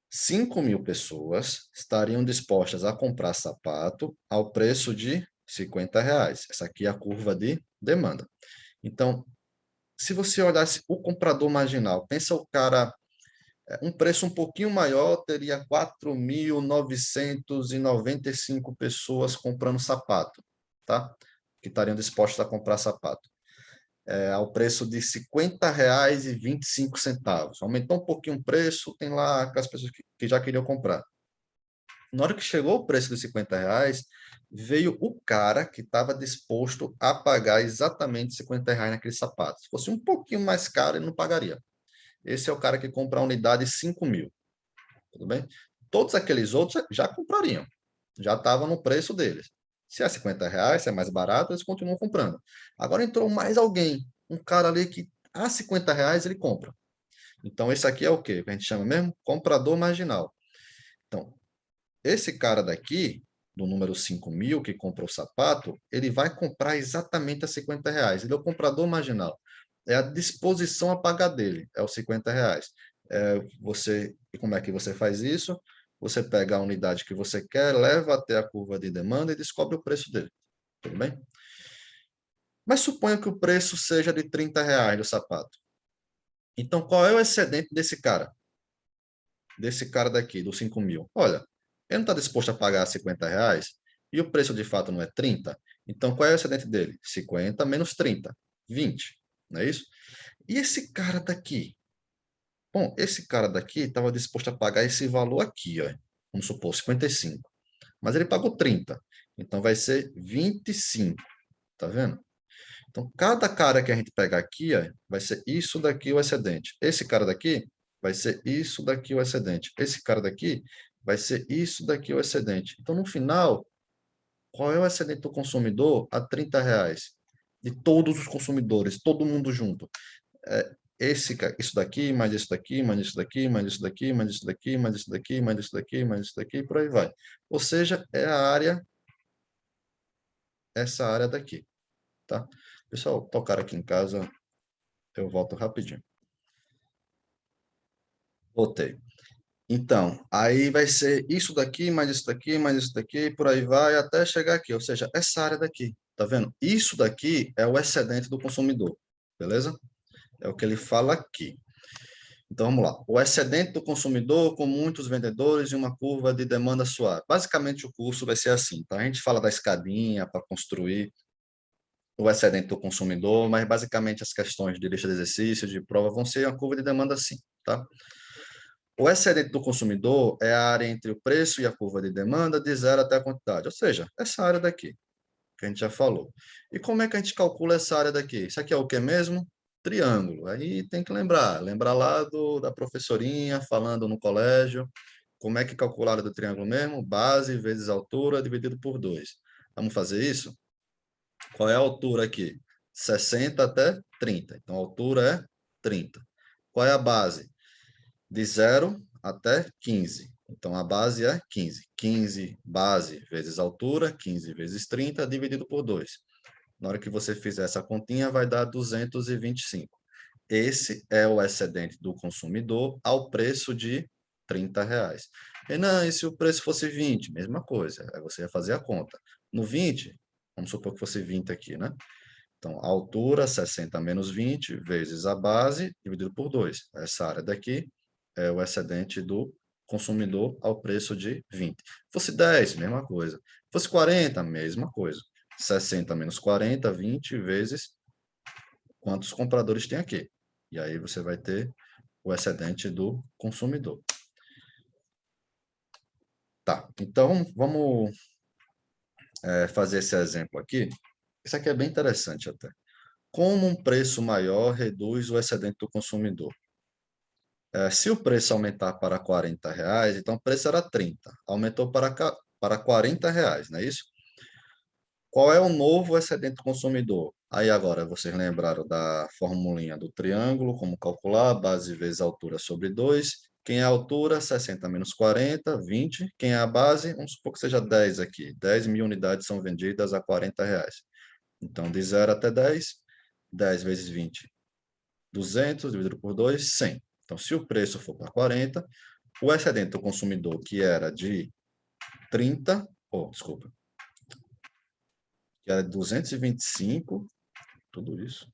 5 mil pessoas estariam dispostas a comprar sapato ao preço de R$50. Essa aqui é a curva de demanda. Então, se você olhasse o comprador marginal, pensa o cara, um preço um pouquinho maior, teria 4.995 pessoas comprando sapato, tá? Que estariam dispostas a comprar sapato. Ao preço de R$50,25. Aumentou um pouquinho o preço, tem lá aquelas pessoas que já queriam comprar. Na hora que chegou o preço de R$50, veio o cara que estava disposto a pagar exatamente R$50 naquele sapato. Se fosse um pouquinho mais caro, ele não pagaria. Esse é o cara que compra a unidade 5 mil. Tudo bem? Todos aqueles outros já comprariam. Já estava no preço deles. Se é R$50, se é mais barato, eles continuam comprando. Agora entrou mais alguém. Um cara ali que a R$50 ele compra. Então, esse aqui é o quê? Que a gente chama mesmo comprador marginal. Então, esse cara daqui, do número 5 mil, que compra o sapato, ele vai comprar exatamente a R$50. Ele é o comprador marginal. É a disposição a pagar dele, é os R$50. E como é que você faz isso? Você pega a unidade que você quer, leva até a curva de demanda e descobre o preço dele. Tudo bem? Mas suponha que o preço seja de R$30 do sapato. Então, qual é o excedente desse cara? Desse cara daqui, dos 5 mil? Olha, ele não está disposto a pagar R$50 e o preço de fato não é 30. Então, qual é o excedente dele? 50 menos 30, 20. Não é isso? E esse cara daqui? Bom, esse cara daqui estava disposto a pagar esse valor aqui, ó. Vamos supor, 55. Mas ele pagou 30. Então, vai ser 25. Tá vendo? Então, cada cara que a gente pegar aqui, ó, vai ser isso daqui o excedente. Esse cara daqui vai ser isso daqui o excedente. Esse cara daqui vai ser isso daqui o excedente. Então, no final, qual é o excedente do consumidor a R$ 30? De todos os consumidores, todo mundo junto. Isso daqui, mais isso daqui, mais isso daqui, mais isso daqui, mais isso daqui, mais isso daqui, mais isso daqui, mais isso daqui, por aí vai. Ou seja, é a área, essa área daqui, tá? Pessoal, tocar aqui em casa, eu volto rapidinho. Voltei. Então, aí vai ser isso daqui, mais isso daqui, mais isso daqui, por aí vai, até chegar aqui. Ou seja, essa área daqui, tá vendo? Isso daqui é o excedente do consumidor, beleza? É o que ele fala aqui. Então, vamos lá. O excedente do consumidor com muitos vendedores e uma curva de demanda suave. Basicamente, o curso vai ser assim, tá? A gente fala da escadinha para construir o excedente do consumidor, mas basicamente as questões de lista de exercícios, de prova, vão ser uma curva de demanda assim, tá? O excedente do consumidor é a área entre o preço e a curva de demanda de zero até a quantidade, ou seja, essa área daqui, que a gente já falou. E como é que a gente calcula essa área daqui? Isso aqui é o que mesmo? Triângulo. Aí tem que lembrar lá da professorinha falando no colégio, como é que calcula a área do triângulo mesmo? Base vezes altura dividido por 2. Vamos fazer isso? Qual é a altura aqui? 60 até 30. Então, a altura é 30. Qual é a base? De 0 até 15. Então, a base é 15. 15 base vezes altura, 15 vezes 30, dividido por 2. Na hora que você fizer essa continha, vai dar 225. Esse é o excedente do consumidor ao preço de R$ 30. Renan, e se o preço fosse 20? Mesma coisa, aí você ia fazer a conta. No 20, vamos supor que fosse 20 aqui, né? Então, a altura, 60 menos 20, vezes a base, dividido por 2. Essa área daqui é o excedente do consumidor ao preço de 20. Fosse 10, mesma coisa. Fosse 40, mesma coisa. 60 menos 40, 20 vezes quantos compradores tem aqui. E aí você vai ter o excedente do consumidor. Tá, então vamos fazer esse exemplo aqui. Isso aqui é bem interessante até. Como um preço maior reduz o excedente do consumidor? Se o preço aumentar para R$ 40, então o preço era 30, aumentou para R$ 40, não é isso? Qual é o novo excedente do consumidor? Aí agora vocês lembraram da formulinha do triângulo, como calcular, base vezes altura sobre 2. Quem é a altura? 60 menos 40, 20. Quem é a base? Vamos supor que seja 10 aqui. 10.000 unidades são vendidas a R$ 40. Então, de 0 até 10, 10 vezes 20, 200, dividido por 2, 100. Então, se o preço for para 40, o excedente do consumidor, que era de 30, desculpa, que era 225, tudo isso,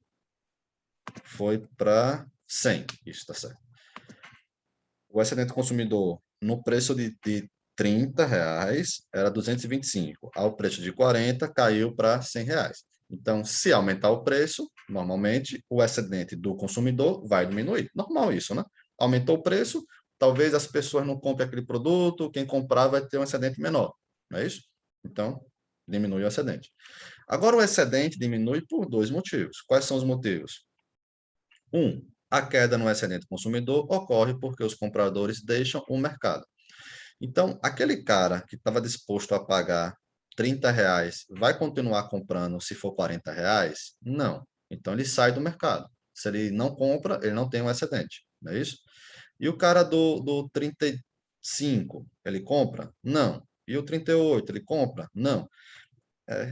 foi para 100. Isso está certo. O excedente do consumidor no preço de R$ 30 era 225. Ao preço de 40, caiu para R$ 100. Então, se aumentar o preço, normalmente o excedente do consumidor vai diminuir. Normal isso, né? Aumentou o preço, talvez as pessoas não comprem aquele produto, quem comprar vai ter um excedente menor, não é isso? Então, diminui o excedente. Agora, o excedente diminui por dois motivos. Quais são os motivos? A queda no excedente consumidor ocorre porque os compradores deixam o mercado. Então, aquele cara que estava disposto a pagar R$ 30, vai continuar comprando se for R$ 40? Não. Então, ele sai do mercado. Se ele não compra, ele não tem um excedente, não é isso? E o cara do 35, ele compra? Não. E o 38, ele compra? Não.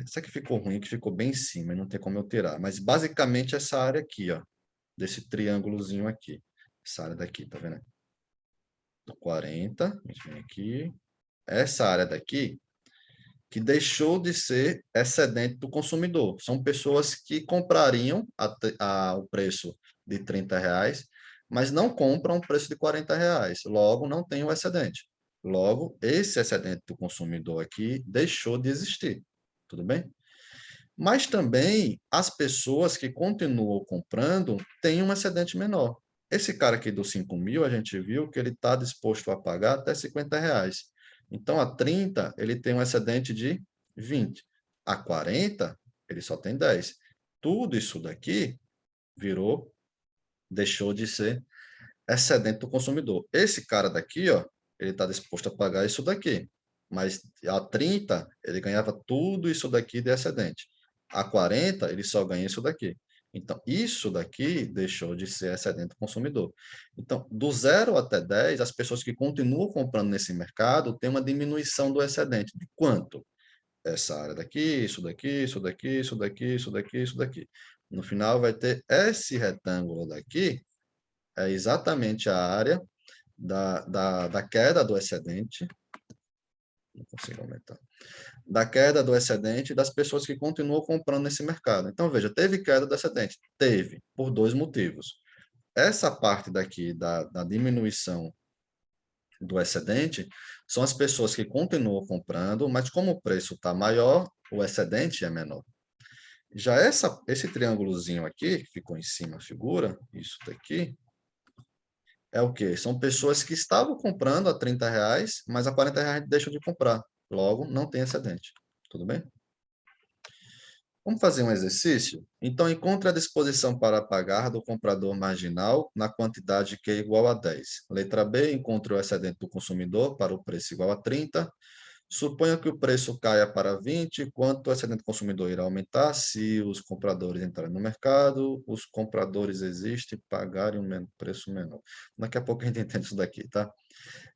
Isso aqui ficou ruim, que ficou bem em cima, não tem como eu tirar. Mas, basicamente, essa área aqui, ó, desse triângulozinho aqui. Essa área daqui, tá vendo? Do 40, a gente vem aqui. Essa área daqui, que deixou de ser excedente do consumidor. São pessoas que comprariam o preço de R$ 30, mas não compram o preço de R$ 40. Logo, não tem o excedente. Logo, esse excedente do consumidor aqui deixou de existir. Tudo bem? Mas também as pessoas que continuam comprando têm um excedente menor. Esse cara aqui dos 5.000, a gente viu que ele está disposto a pagar até R$ 50. Então, a 30, ele tem um excedente de 20. A 40, ele só tem 10. Tudo isso daqui deixou de ser excedente do consumidor. Esse cara daqui, ó, ele está disposto a pagar isso daqui. Mas a 30, ele ganhava tudo isso daqui de excedente. A 40, ele só ganha isso daqui. Então, isso daqui deixou de ser excedente do consumidor. Então, do 0 até 10, as pessoas que continuam comprando nesse mercado têm uma diminuição do excedente. De quanto? Essa área daqui, isso daqui, isso daqui, isso daqui, isso daqui, isso daqui. No final, vai ter esse retângulo daqui, é exatamente a área da queda do excedente, não consigo aumentar, da queda do excedente das pessoas que continuam comprando nesse mercado. Então, veja, teve queda do excedente? Teve, por dois motivos. Essa parte daqui da diminuição do excedente são as pessoas que continuam comprando, mas como o preço está maior, o excedente é menor. Já esse triângulozinho aqui, que ficou em cima a figura, isso daqui, é o quê? São pessoas que estavam comprando a R$ 30, mas a R$ 40 deixam de comprar. Logo, não tem excedente. Tudo bem? Vamos fazer um exercício? Então, encontre a disposição para pagar do comprador marginal na quantidade Q igual a 10. Letra B, encontre o excedente do consumidor para o preço igual a 30. Suponha que o preço caia para 20, quanto o excedente consumidor irá aumentar se os compradores entrarem no mercado, os compradores existem, pagarem um preço menor. Daqui a pouco a gente entende isso daqui, tá?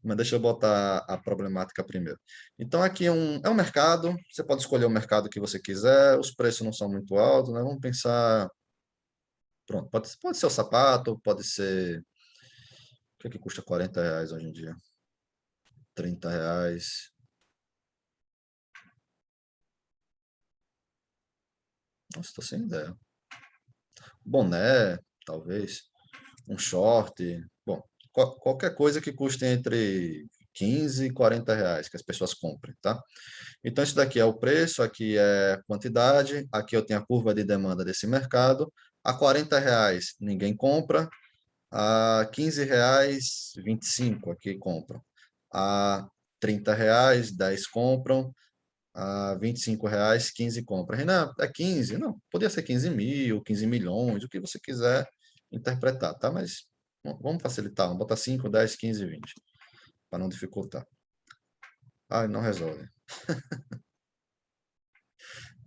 Mas deixa eu botar a problemática primeiro. Então, aqui é um mercado, você pode escolher o mercado que você quiser, os preços não são muito altos, né? Vamos pensar, pronto, pode ser o sapato, pode ser, o que é que custa R$ 40 hoje em dia? R$ 30. Nossa, estou sem ideia. Boné, talvez, um short, bom, qualquer coisa que custe entre 15 e R$ 40, que as pessoas comprem, tá? Então, isso daqui é o preço, aqui é quantidade, aqui eu tenho a curva de demanda desse mercado. A R$ 40 ninguém compra, a R$ 15, 25 aqui compram. A R$ 30, 10 compram, a R$ 25, 15 compram. Renan, é 15? Não, podia ser 15 mil, 15 milhões, o que você quiser interpretar, tá? Mas vamos facilitar, vamos botar 5, 10, 15, 20, para não dificultar. Ai, não resolve.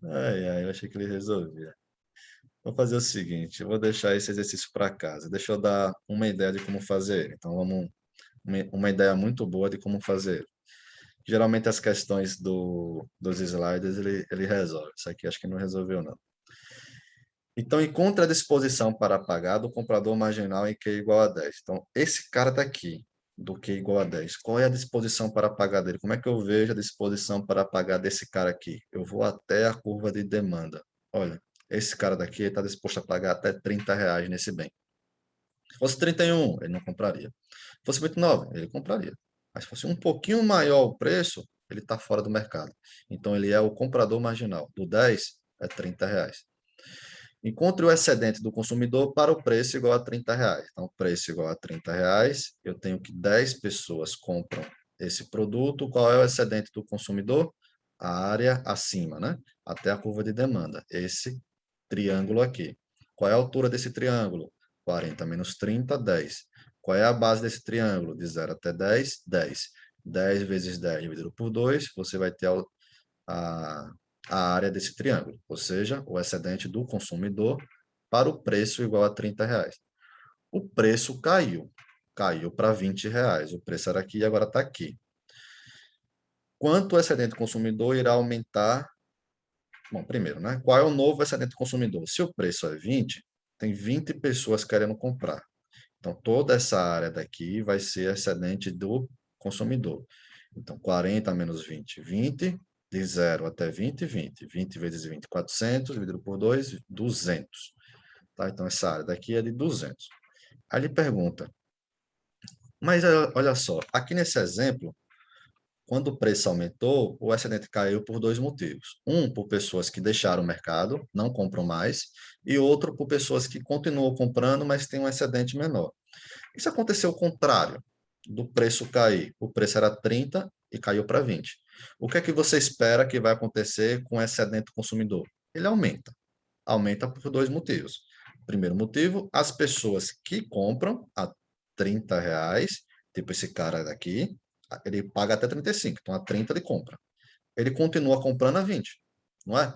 Ai, ai, eu achei que ele resolvia. Vou fazer o seguinte, eu vou deixar esse exercício para casa. Deixa eu dar uma ideia de como fazer ele. Então, uma ideia muito boa de como fazer. Geralmente as questões dos slides ele resolve. Isso aqui acho que não resolveu, não. Então, encontre a disposição para pagar do comprador marginal em Q igual a 10. Então, esse cara daqui, do Q igual a 10, qual é a disposição para pagar dele? Como é que eu vejo a disposição para pagar desse cara aqui? Eu vou até a curva de demanda. Olha, esse cara daqui está disposto a pagar até R$ 30 nesse bem. Se fosse 31, ele não compraria. Se fosse 29, ele compraria. Mas se fosse um pouquinho maior o preço, ele está fora do mercado. Então, ele é o comprador marginal. Do 10, é R$ 30. Encontre o excedente do consumidor para o preço igual a R$ 30. Então, preço igual a R$ 30, eu tenho que 10 pessoas compram esse produto. Qual é o excedente do consumidor? A área acima, né? Até a curva de demanda. Esse triângulo aqui. Qual é a altura desse triângulo? 40 menos 30, 10. Qual é a base desse triângulo? De 0 até 10, 10. 10 vezes 10 dividido por 2, você vai ter a, a área desse triângulo, ou seja, o excedente do consumidor para o preço igual a R$ 30. O preço caiu para R$ 20. O preço era aqui e agora está aqui. Quanto o excedente consumidor irá aumentar? Bom, primeiro, né? Qual é o novo excedente consumidor? Se o preço é 20, tem 20 pessoas querendo comprar. Então, toda essa área daqui vai ser excedente do consumidor. Então, 40 menos 20, 20. De 0 até 20, 20. 20 vezes 20, 400, dividido por 2, 200. Tá? Então, essa área daqui é de 200. Aí ele pergunta, mas olha só, aqui nesse exemplo, quando o preço aumentou, o excedente caiu por dois motivos. Um, por pessoas que deixaram o mercado, não compram mais, e outro, por pessoas que continuam comprando, mas têm um excedente menor. E se aconteceu o contrário do preço cair? O preço era 30 e caiu para 20. O que é que você espera que vai acontecer com o excedente do consumidor? Ele aumenta. Aumenta por dois motivos. Primeiro motivo, as pessoas que compram R$ 30, tipo esse cara daqui, ele paga até 35, então a 30 ele compra. Ele continua comprando a 20, não é?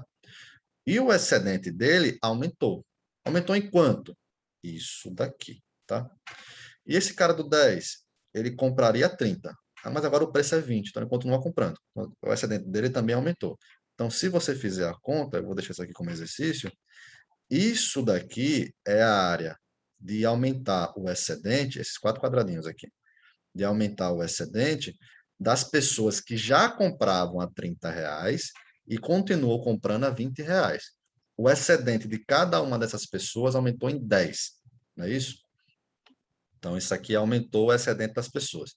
E o excedente dele aumentou. Aumentou em quanto? Isso daqui, tá? E esse cara do 10, ele compraria 30. Mas agora o preço é 20, então ele continua comprando. O excedente dele também aumentou. Então, se você fizer a conta, eu vou deixar isso aqui como exercício, isso daqui é a área de aumentar o excedente, esses 4 quadradinhos aqui, de aumentar o excedente das pessoas que já compravam a R$ 30 e continuam comprando a R$ 20. O excedente de cada uma dessas pessoas aumentou em 10, não é isso? Então, isso aqui aumentou o excedente das pessoas.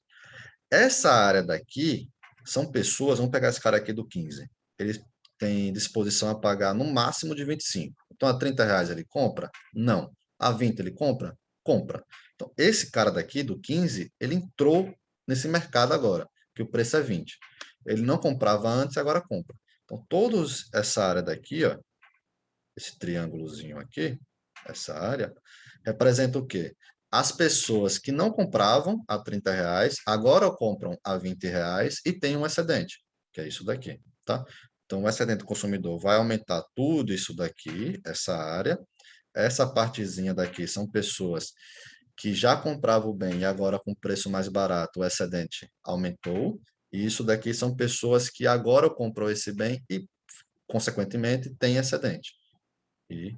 Essa área daqui são pessoas, vamos pegar esse cara aqui do 15. Ele tem disposição a pagar no máximo de 25. Então, a R$ 30 ele compra? Não. A 20 ele compra? Compra. Então, esse cara daqui do 15, ele entrou nesse mercado agora, que o preço é 20. Ele não comprava antes, agora compra. Então, todos essa área daqui, ó, esse triângulozinho aqui, essa área, representa o quê? As pessoas que não compravam a R$ 30, agora compram a R$ 20 e tem um excedente, que é isso daqui, tá? Então, o excedente do consumidor vai aumentar tudo isso daqui, essa área. Essa partezinha daqui são pessoas que já compravam o bem e agora com preço mais barato, o excedente aumentou. E isso daqui são pessoas que agora comprou esse bem e, consequentemente, tem excedente. E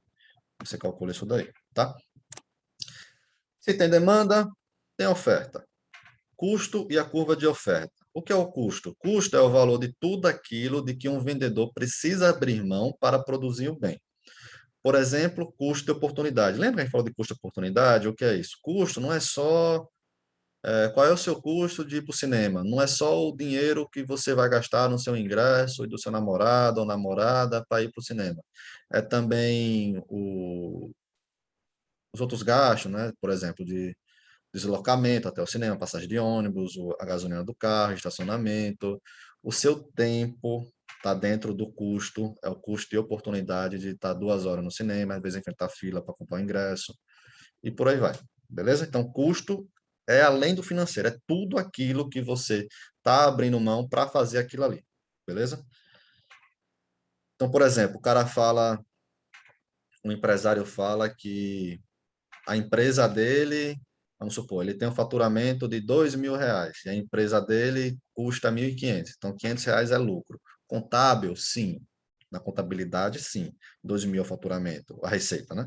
você calcula isso daí, tá? Se tem demanda, tem oferta. Custo e a curva de oferta. O que é o custo? Custo é o valor de tudo aquilo de que um vendedor precisa abrir mão para produzir o bem. Por exemplo, custo de oportunidade. Lembra que a gente falou de custo de oportunidade? O que é isso? Custo não é só qual é o seu custo de ir para o cinema. Não é só o dinheiro que você vai gastar no seu ingresso e do seu namorado ou namorada para ir para o cinema. É também os outros gastos, né? Por exemplo, de deslocamento até o cinema, passagem de ônibus, a gasolina do carro, estacionamento. O seu tempo está dentro do custo, é o custo de oportunidade de estar 2 horas no cinema, às vezes enfrentar fila para comprar o ingresso, e por aí vai. Beleza? Então, custo é além do financeiro, é tudo aquilo que você está abrindo mão para fazer aquilo ali. Beleza? Então, por exemplo, o cara fala, o empresário fala que a empresa dele, vamos supor, ele tem um faturamento de R$ 2.000 e a empresa dele custa 1.500. Então, R$ 500 é lucro. Contábil, sim. Na contabilidade, sim. 2.000 é o faturamento, a receita, né?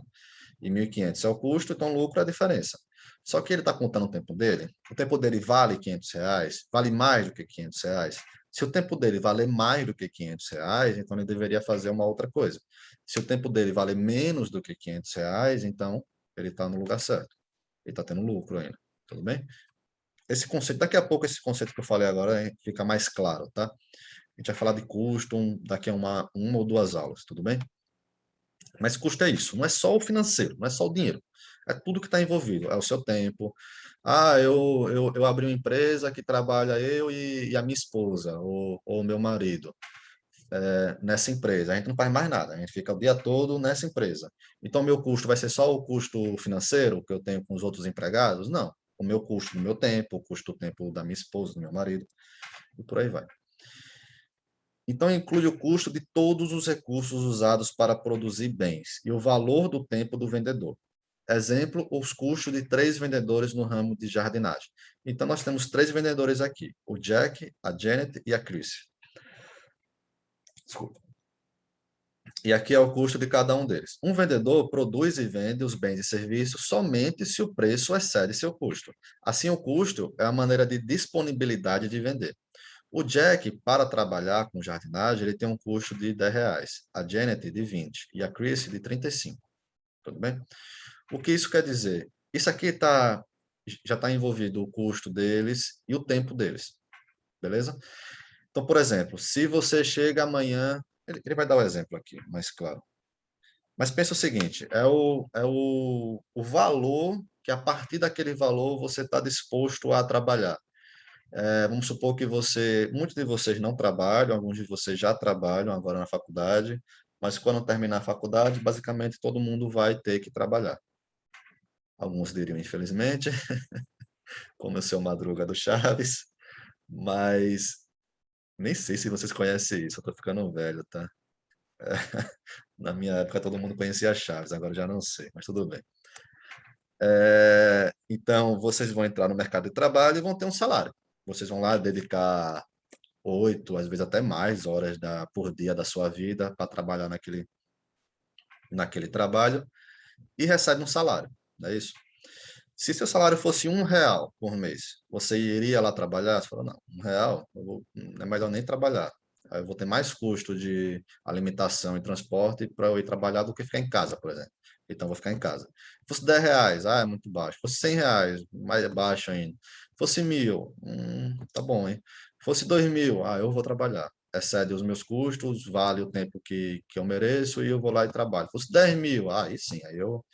E 1.500 é o custo, então lucro é a diferença. Só que ele está contando o tempo dele vale R$ 500, vale mais do que R$ 500. Se o tempo dele valer mais do que R$ 500, então ele deveria fazer uma outra coisa. Se o tempo dele vale menos do que R$ 500, então ele está no lugar certo. Ele está tendo lucro ainda. Tudo bem? Esse conceito, daqui a pouco, esse conceito que eu falei agora fica mais claro, tá? A gente vai falar de custo daqui a uma ou duas aulas, tudo bem? Mas custo é isso, não é só o financeiro, não é só o dinheiro. É tudo que está envolvido, é o seu tempo. Ah, eu abri uma empresa que trabalha eu e a minha esposa, ou o meu marido, nessa empresa. A gente não faz mais nada, a gente fica o dia todo nessa empresa. Então, meu custo vai ser só o custo financeiro que eu tenho com os outros empregados? Não. O meu custo do meu tempo, o custo do tempo da minha esposa, do meu marido, e por aí vai. Então, inclui o custo de todos os recursos usados para produzir bens e o valor do tempo do vendedor. Exemplo, os custos de 3 vendedores no ramo de jardinagem. Então, nós temos 3 vendedores aqui, o Jack, a Janet e a Chris. Desculpa. E aqui é o custo de cada um deles. Um vendedor produz e vende os bens e serviços somente se o preço excede seu custo. Assim, o custo é a maneira de disponibilidade de vender. O Jack, para trabalhar com jardinagem, ele tem um custo de R$ 10, a Janet de 20 e a Chris de 35. Tudo bem? O que isso quer dizer? Isso aqui já está envolvido o custo deles e o tempo deles. Beleza? Então, por exemplo, se você chega amanhã, ele vai dar o exemplo aqui, mais claro. Mas pensa o seguinte, o valor que a partir daquele valor você está disposto a trabalhar. Vamos supor que muitos de vocês não trabalham, alguns de vocês já trabalham agora na faculdade, mas quando terminar a faculdade, basicamente todo mundo vai ter que trabalhar. Alguns diriam, infelizmente, como o seu Madruga do Chaves, mas nem sei se vocês conhecem isso, eu tô ficando velho, tá? Na minha época todo mundo conhecia Chaves, agora eu já não sei, mas tudo bem. Então, vocês vão entrar no mercado de trabalho e vão ter um salário. Vocês vão lá dedicar 8, às vezes até mais horas por dia da sua vida para trabalhar naquele trabalho e recebe um salário, não é isso? Se seu salário fosse R$ 1 por mês, você iria lá trabalhar? Você falou, não, R$ 1, é melhor nem trabalhar. Aí eu vou ter mais custo de alimentação e transporte para eu ir trabalhar do que ficar em casa, por exemplo. Então, eu vou ficar em casa. Fosse R$ 10, é muito baixo. Fosse R$ 100, mais baixo ainda. Fosse 1.000, tá bom, hein? Fosse 2.000, eu vou trabalhar. Excede os meus custos, vale o tempo que eu mereço e eu vou lá e trabalho. Fosse 10.000, aí sim, aí eu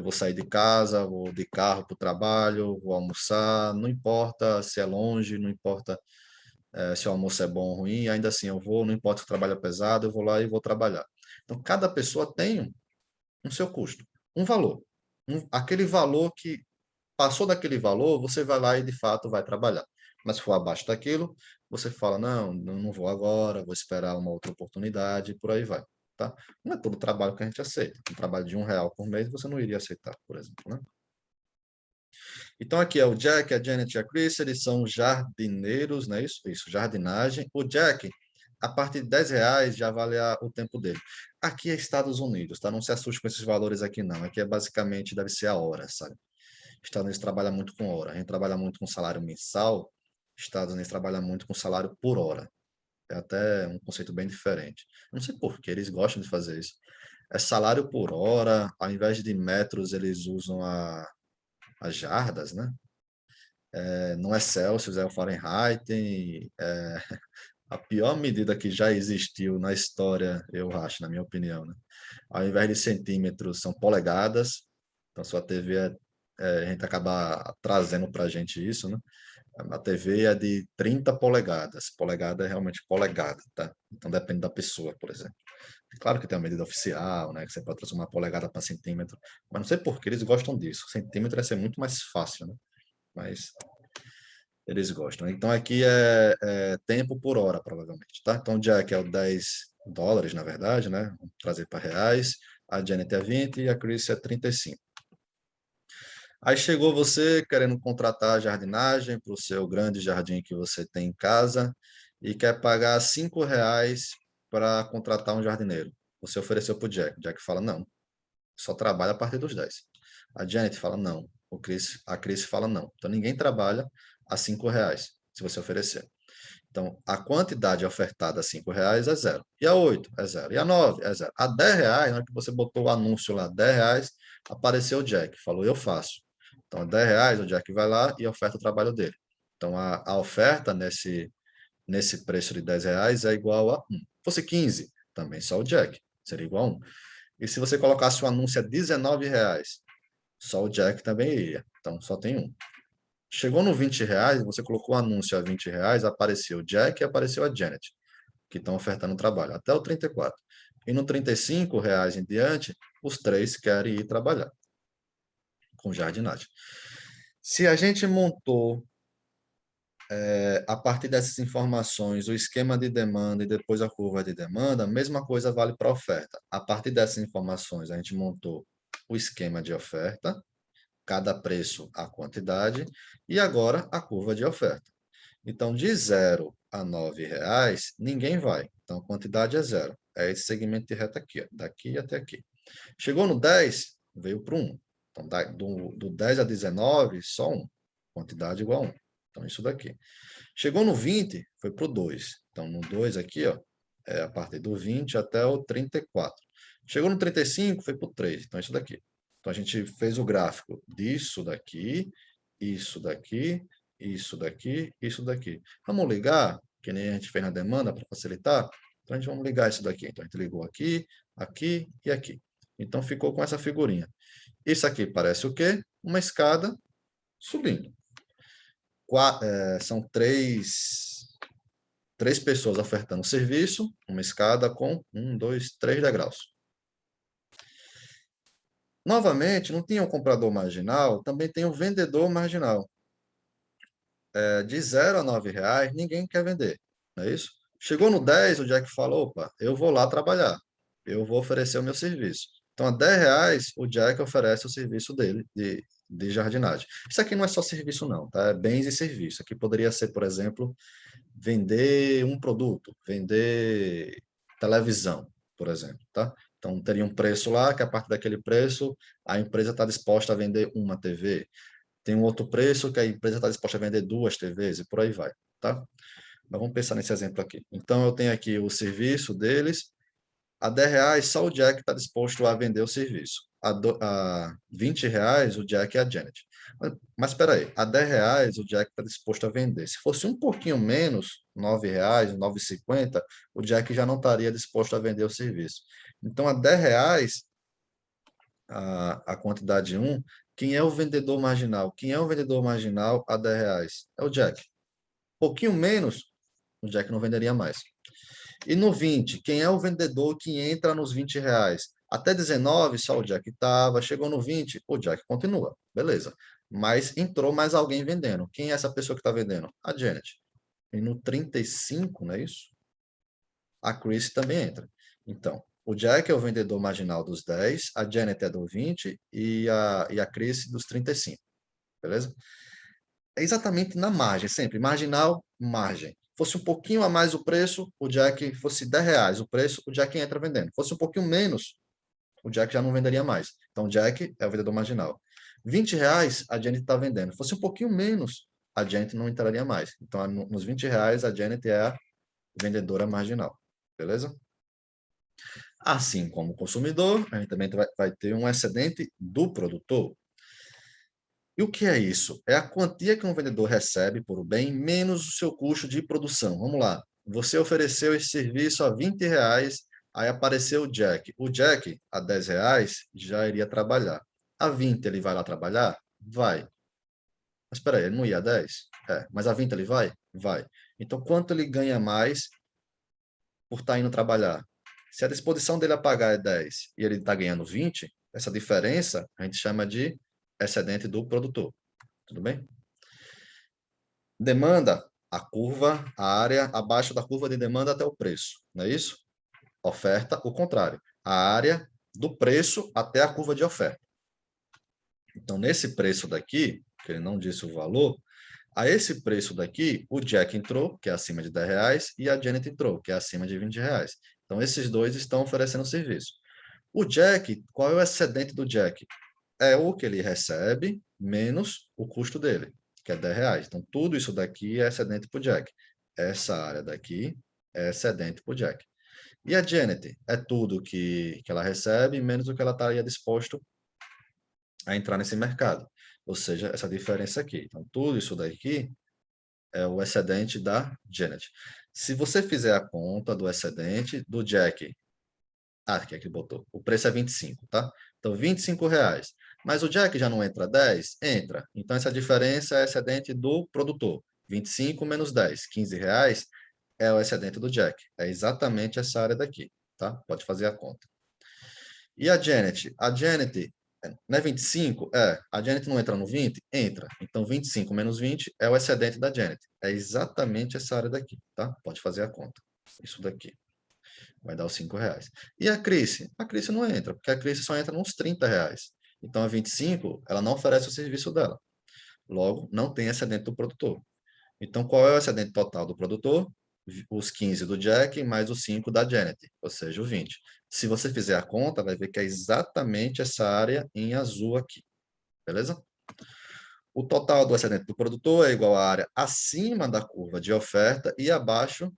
vou sair de casa, vou de carro para o trabalho, vou almoçar, não importa se é longe, não importa se o almoço é bom ou ruim, ainda assim eu vou, não importa se o trabalho é pesado, eu vou lá e vou trabalhar. Então, cada pessoa tem um seu custo, um valor. Aquele valor que passou daquele valor, você vai lá e de fato vai trabalhar. Mas se for abaixo daquilo, você fala, não, não vou agora, vou esperar uma outra oportunidade, e por aí vai. Tá? Não é todo trabalho que a gente aceita. Um trabalho de R$ 1 por mês você não iria aceitar, por exemplo, né? Então, aqui é o Jack, a Janet e a Chris, eles são jardineiros, não é isso? Isso, jardinagem. O Jack, a partir de R$ 10 já vale o tempo dele. Aqui é Estados Unidos, tá? Não se assuste com esses valores aqui, não. Aqui é basicamente, deve ser a hora, sabe? Estados Unidos trabalha muito com hora. A gente trabalha muito com salário mensal. Estados Unidos trabalha muito com salário por hora. É até um conceito bem diferente. Não sei por que eles gostam de fazer isso. É salário por hora, ao invés de metros, eles usam as jardas, né? Não é Celsius, é o Fahrenheit. A pior medida que já existiu na história, eu acho, na minha opinião, né? Ao invés de centímetros, são polegadas. Então, sua TV a gente acaba trazendo para a gente isso, né? A TV é de 30 polegadas. Polegada é realmente polegada, tá? Então, depende da pessoa, por exemplo. Claro que tem a medida oficial, né? Que você pode transformar polegada para centímetro. Mas não sei por que eles gostam disso. Centímetro ia ser muito mais fácil, né? Mas eles gostam. Então aqui é tempo por hora, provavelmente, tá? Então o Jack é o US$ 10, na verdade, né? Vamos trazer para reais. A Janet é 20 e a Chris é 35. Aí chegou você querendo contratar a jardinagem para o seu grande jardim que você tem em casa e quer pagar R$ 5 para contratar um jardineiro. Você ofereceu para o Jack. O Jack fala, não, só trabalha a partir dos 10. A Janet fala, não. A Chris fala, não. Então ninguém trabalha a R$ 5, se você oferecer. Então, a quantidade ofertada a R$ 5 é zero. E a 8 é zero. E a 9 é zero. A R$ 10, na hora que você botou o anúncio lá, R$ 10, apareceu o Jack, falou, eu faço. Então, R$ 10, o Jack vai lá e oferta o trabalho dele. Então, a oferta nesse preço de R$ 10 é igual a 1. Se fosse 15, também só o Jack, seria igual a 1. E se você colocasse o anúncio a R$ 19, só o Jack também iria. Então, só tem um. Chegou no R$ 20, você colocou o anúncio a R$ 20, apareceu o Jack e apareceu a Janet, que estão ofertando trabalho, até o 34. E no R$ 35 em diante, os três querem ir trabalhar com jardinagem. Se a gente montou, a partir dessas informações, o esquema de demanda e depois a curva de demanda, a mesma coisa vale para a oferta. A partir dessas informações, a gente montou o esquema de oferta, cada preço a quantidade, e agora a curva de oferta. Então, de R$ 0 a R$ 9, ninguém vai. Então, a quantidade é zero. É esse segmento de reta aqui, ó, daqui até aqui. Chegou no 10, veio para 1. Então, do 10 a 19, só 1. Quantidade igual a 1. Então, isso daqui. Chegou no 20, foi para o 2. Então, no 2 aqui, ó, é a partir do 20 até o 34. Chegou no 35, foi para o 3. Então, isso daqui. Então, a gente fez o gráfico disso daqui, isso daqui, isso daqui, isso daqui. Vamos ligar, que nem a gente fez na demanda, para facilitar? Então, a gente vamos ligar isso daqui. Então, a gente ligou aqui, aqui e aqui. Então, ficou com essa figurinha. Isso aqui parece o quê? Uma escada subindo. São três pessoas ofertando serviço, uma escada com 1, 2, 3 degraus. Novamente, não tinha um comprador marginal, também tem um vendedor marginal. de 0 a 9 reais, ninguém quer vender, não é isso? Chegou no 10, o Jack falou, opa, eu vou lá trabalhar, eu vou oferecer o meu serviço. Então, a 10 reais, o Jack oferece o serviço dele de jardinagem. Isso aqui não é só serviço, não, tá? É bens e serviços. Aqui poderia ser, por exemplo, vender um produto, vender televisão, por exemplo, tá? Então, teria um preço lá, que a partir daquele preço, a empresa está disposta a vender uma TV. Tem um outro preço que a empresa está disposta a vender duas TVs e por aí vai, tá? Mas vamos pensar nesse exemplo aqui. Então, eu tenho aqui o serviço deles, a 10 reais, só o Jack está disposto a vender o serviço. A 20 reais, o Jack e a Janet. Mas espera aí, a 10 reais, o Jack está disposto a vender. Se fosse um pouquinho menos, 9 reais, 9,50, o Jack já não estaria disposto a vender o serviço. Então, a 10 reais, a quantidade um, quem é o vendedor marginal? Quem é o vendedor marginal a 10 reais? É o Jack. Pouquinho menos, o Jack não venderia mais. E no 20, quem é o vendedor que entra nos 20 reais? Até 19, só o Jack estava. Chegou no 20, o Jack continua. Beleza. Mas entrou mais alguém vendendo. Quem é essa pessoa que está vendendo? A Janet. E no 35, não é isso? A Chris também entra. Então, o Jack é o vendedor marginal dos 10, a Janet é do 20 e a Chris dos 35. Beleza? É exatamente na margem, sempre. Marginal, margem. Fosse um pouquinho a mais o preço, o Jack fosse 10 reais o preço, o Jack entra vendendo. Fosse um pouquinho menos, o Jack já não venderia mais. Então, o Jack é o vendedor marginal. 20 reais, a Janet está vendendo. Fosse um pouquinho menos, a Janet não entraria mais. Então, nos 20 reais, a Janet é a vendedora marginal. Beleza? Assim como o consumidor, a gente também vai ter um excedente do produtor. E o que é isso? É a quantia que um vendedor recebe por o bem menos o seu custo de produção. Vamos lá. Você ofereceu esse serviço a 20 reais, aí apareceu o Jack. O Jack, a 10 reais, já iria trabalhar. A 20 ele vai lá trabalhar? Vai. Mas espera aí, ele não ia a 10? É. Mas a 20 ele vai? Vai. Então, quanto ele ganha mais por estar indo trabalhar? Se a disposição dele a pagar é 10 e ele está ganhando 20, essa diferença a gente chama de excedente do produtor. Tudo bem? Demanda, a curva, a área abaixo da curva de demanda até o preço, não é isso? Oferta, o contrário, a área do preço até a curva de oferta. Então, nesse preço daqui, que ele não disse o valor, a esse preço daqui, o Jack entrou, que é acima de 10 reais, e a Janet entrou, que é acima de 20 reais. Então, esses dois estão oferecendo serviço. O Jack, qual é o excedente do Jack? É o que ele recebe menos o custo dele, que é 10 reais. Então, tudo isso daqui é excedente para o Jack. Essa área daqui é excedente para o Jack. E a Janet é tudo que ela recebe menos o que ela estaria disposto a entrar nesse mercado. Ou seja, essa diferença aqui. Então, tudo isso daqui é o excedente da Janet. Se você fizer a conta do excedente do Jack, aqui é que botou. O preço é 25, tá? Então, 25 reais. Mas o Jack já não entra 10? Entra. Então, essa diferença é excedente do produtor. 25 menos 10, 15 reais é o excedente do Jack. É exatamente essa área daqui, tá? Pode fazer a conta. E a Janet? A Janet, não é 25? É. A Janet não entra no 20? Entra. Então, 25 menos 20 é o excedente da Janet. É exatamente essa área daqui, tá? Pode fazer a conta. Isso daqui. Vai dar os 5 reais. E a Cris? A Cris não entra, porque a Cris só entra nos 30 reais. Então, a 25, ela não oferece o serviço dela. Logo, não tem excedente do produtor. Então, qual é o excedente total do produtor? Os 15 do Jack mais os 5 da Janet, ou seja, o 20. Se você fizer a conta, vai ver que é exatamente essa área em azul aqui. Beleza? O total do excedente do produtor é igual à área acima da curva de oferta e abaixo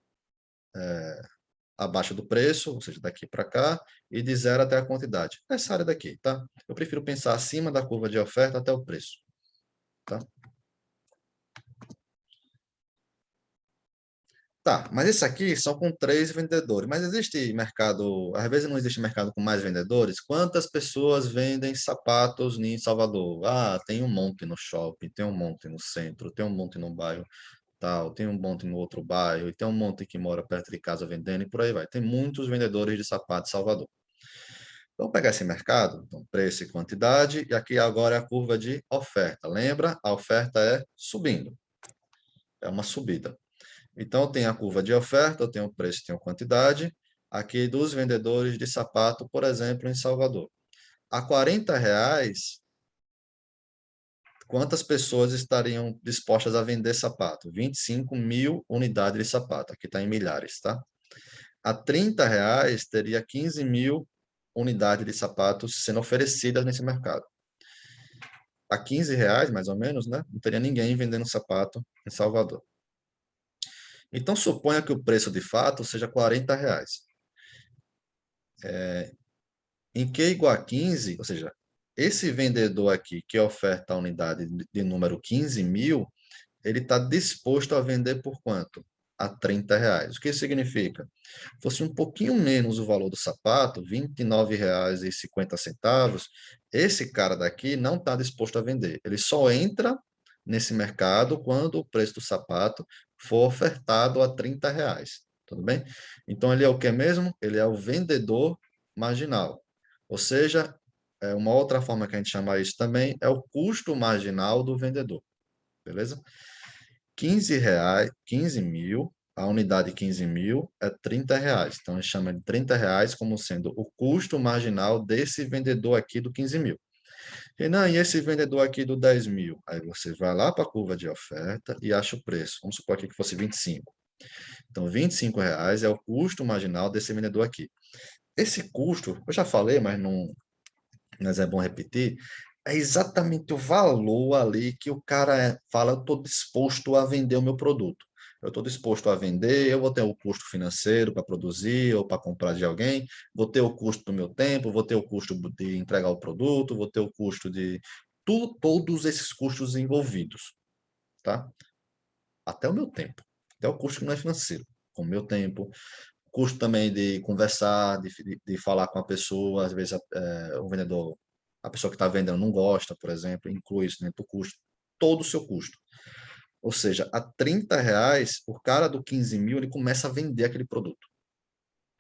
do preço, ou seja, daqui para cá, e de 0 até a quantidade. Essa área daqui, tá? Eu prefiro pensar acima da curva de oferta até o preço, tá? Tá, mas isso aqui são com 3 vendedores. Mas existe mercado, às vezes não existe mercado com mais vendedores. Quantas pessoas vendem sapatos em Salvador? Ah, tem um monte no shopping, tem um monte no centro, tem um monte no bairro tal, tem um monte no outro bairro, e tem um monte que mora perto de casa vendendo e por aí vai. Tem muitos vendedores de sapatos em Salvador. Vamos pegar esse mercado, então, preço e quantidade, e aqui agora é a curva de oferta. Lembra? A oferta é subindo. é uma subida. Então, eu tenho a curva de oferta, eu tenho o preço, tenho a quantidade, aqui dos vendedores de sapato, por exemplo, em Salvador. A R$ 40, quantas pessoas estariam dispostas a vender sapato? 25 mil unidades de sapato, aqui está em milhares, tá? A R$ 30 teria 15 mil unidades de sapatos sendo oferecidas nesse mercado. A R$ 15, mais ou menos, né? Não teria ninguém vendendo sapato em Salvador. Então, suponha que o preço de fato seja R$ 40. Em Q igual a 15, ou seja, esse vendedor aqui que oferta a unidade de número 15 mil, ele está disposto a vender por quanto? A R$ 30. O que isso significa? Fosse um pouquinho menos o valor do sapato, R$ 29,50, esse cara daqui não está disposto a vender. Ele só entra nesse mercado quando o preço do sapato for ofertado a R$ 30. Tudo bem? Então, ele é o que mesmo? Ele é o vendedor marginal. Ou seja, uma outra forma que a gente chama isso também é o custo marginal do vendedor. Beleza? R$ 15, 15 mil, a unidade 15 mil é R$ 30. Então, a gente chama de R$ 30 como sendo o custo marginal desse vendedor aqui do 15 mil. Renan, e esse vendedor aqui do 10 mil? Aí você vai lá para a curva de oferta e acha o preço. Vamos supor aqui que fosse 25. Então, R$ 25 é o custo marginal desse vendedor aqui. Esse custo, eu já falei, mas é bom repetir, é exatamente o valor ali que o cara fala, eu estou disposto a vender o meu produto. Eu estou disposto a vender, eu vou ter o custo financeiro para produzir ou para comprar de alguém, vou ter o custo do meu tempo, vou ter o custo de entregar o produto, vou ter o custo de todos esses custos envolvidos, tá? Até o meu tempo, até o custo que não é financeiro, com o meu tempo, custo também de conversar, de falar com a pessoa, às vezes o vendedor, a pessoa que está vendendo não gosta, por exemplo, inclui isso dentro do custo, todo o seu custo. Ou seja, a R$ 30, o cara do 15 mil, ele começa a vender aquele produto,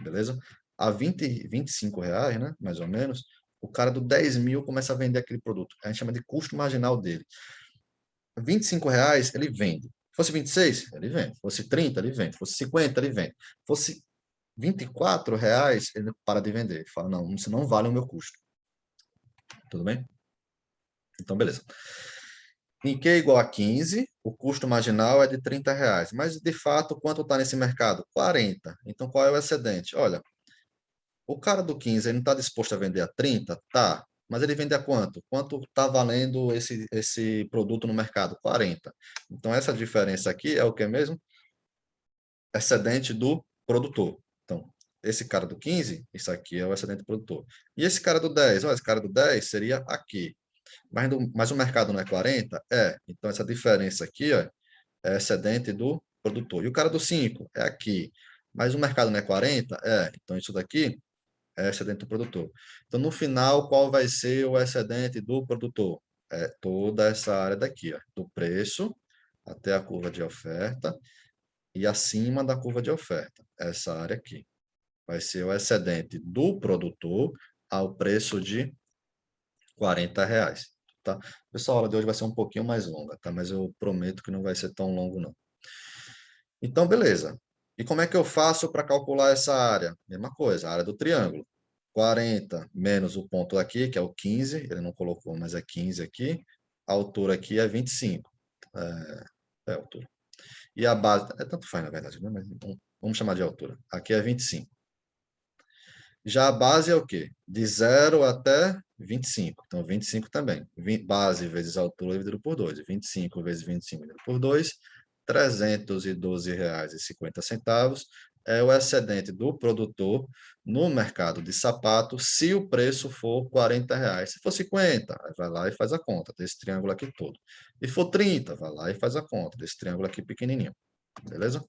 beleza? A 20, R$ 25, né, mais ou menos, o cara do 10 mil começa a vender aquele produto. A gente chama de custo marginal dele. R$ 25, ele vende. Fosse 26, ele vende. Fosse 30, ele vende. Fosse 50, ele vende. Fosse R$ 24, ele para de vender. Ele fala, não, isso não vale o meu custo. Tudo bem? Então, beleza. Em Q igual a 15, o custo marginal é de R$ 30. Mas, de fato, quanto está nesse mercado? 40. Então, qual é o excedente? Olha, o cara do 15, ele não está disposto a vender a 30? Tá. Mas ele vende a quanto? Quanto está valendo esse produto no mercado? 40. Então, essa diferença aqui é o que mesmo? Excedente do produtor. Então, esse cara do 15, isso aqui é o excedente do produtor. E esse cara do 10, ó, esse cara do 10 seria aqui. Mas o mercado não é 40? É. Então, essa diferença aqui ó, é excedente do produtor. E o cara do 5 é aqui. Mas o mercado não é 40? É. Então, isso daqui é excedente do produtor. Então, no final, qual vai ser o excedente do produtor? É toda essa área daqui, ó, do preço até a curva de oferta e acima da curva de oferta, essa área aqui. Vai ser o excedente do produtor ao preço de R$ 40. Tá? Pessoal, a aula de hoje vai ser um pouquinho mais longa, tá? Mas eu prometo que não vai ser tão longo, não. Então, beleza. E como é que eu faço para calcular essa área? Mesma coisa, a área do triângulo. 40 menos o ponto aqui, que é o 15, ele não colocou, mas é 15 aqui. A altura aqui é 25. É a altura. E a base, tanto faz na verdade, né? Mas vamos chamar de altura. Aqui é 25. Já a base é o quê? De 0 até 25. Então, 25 também. Base vezes altura dividido por 2. 25 vezes 25 dividido por 2, R$ 312,50 é o excedente do produtor no mercado de sapato se o preço for R$ 40. Se for 50, vai lá e faz a conta desse triângulo aqui todo. Se for 30, vai lá e faz a conta desse triângulo aqui pequenininho. Beleza?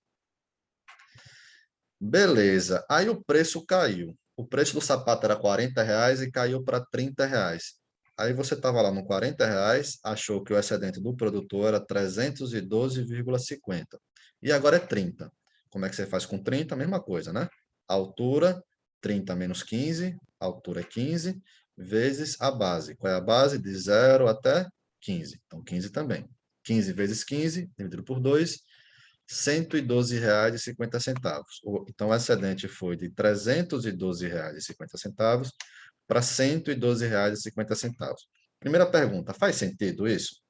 Beleza. Aí o preço caiu. O preço do sapato era R$ 40 e caiu para R$ 30. Aí você estava lá no R$ 40, achou que o excedente do produtor era 312,50. E agora é 30. Como é que você faz com 30? Mesma coisa, né? Altura, 30 menos 15, altura é 15, vezes a base. Qual é a base? De 0 até 15. Então, 15 também. 15 vezes 15, dividido por 2, R$ 112,50. Então, o excedente foi de R$ 312,50 para R$ 112,50. Primeira pergunta, faz sentido isso?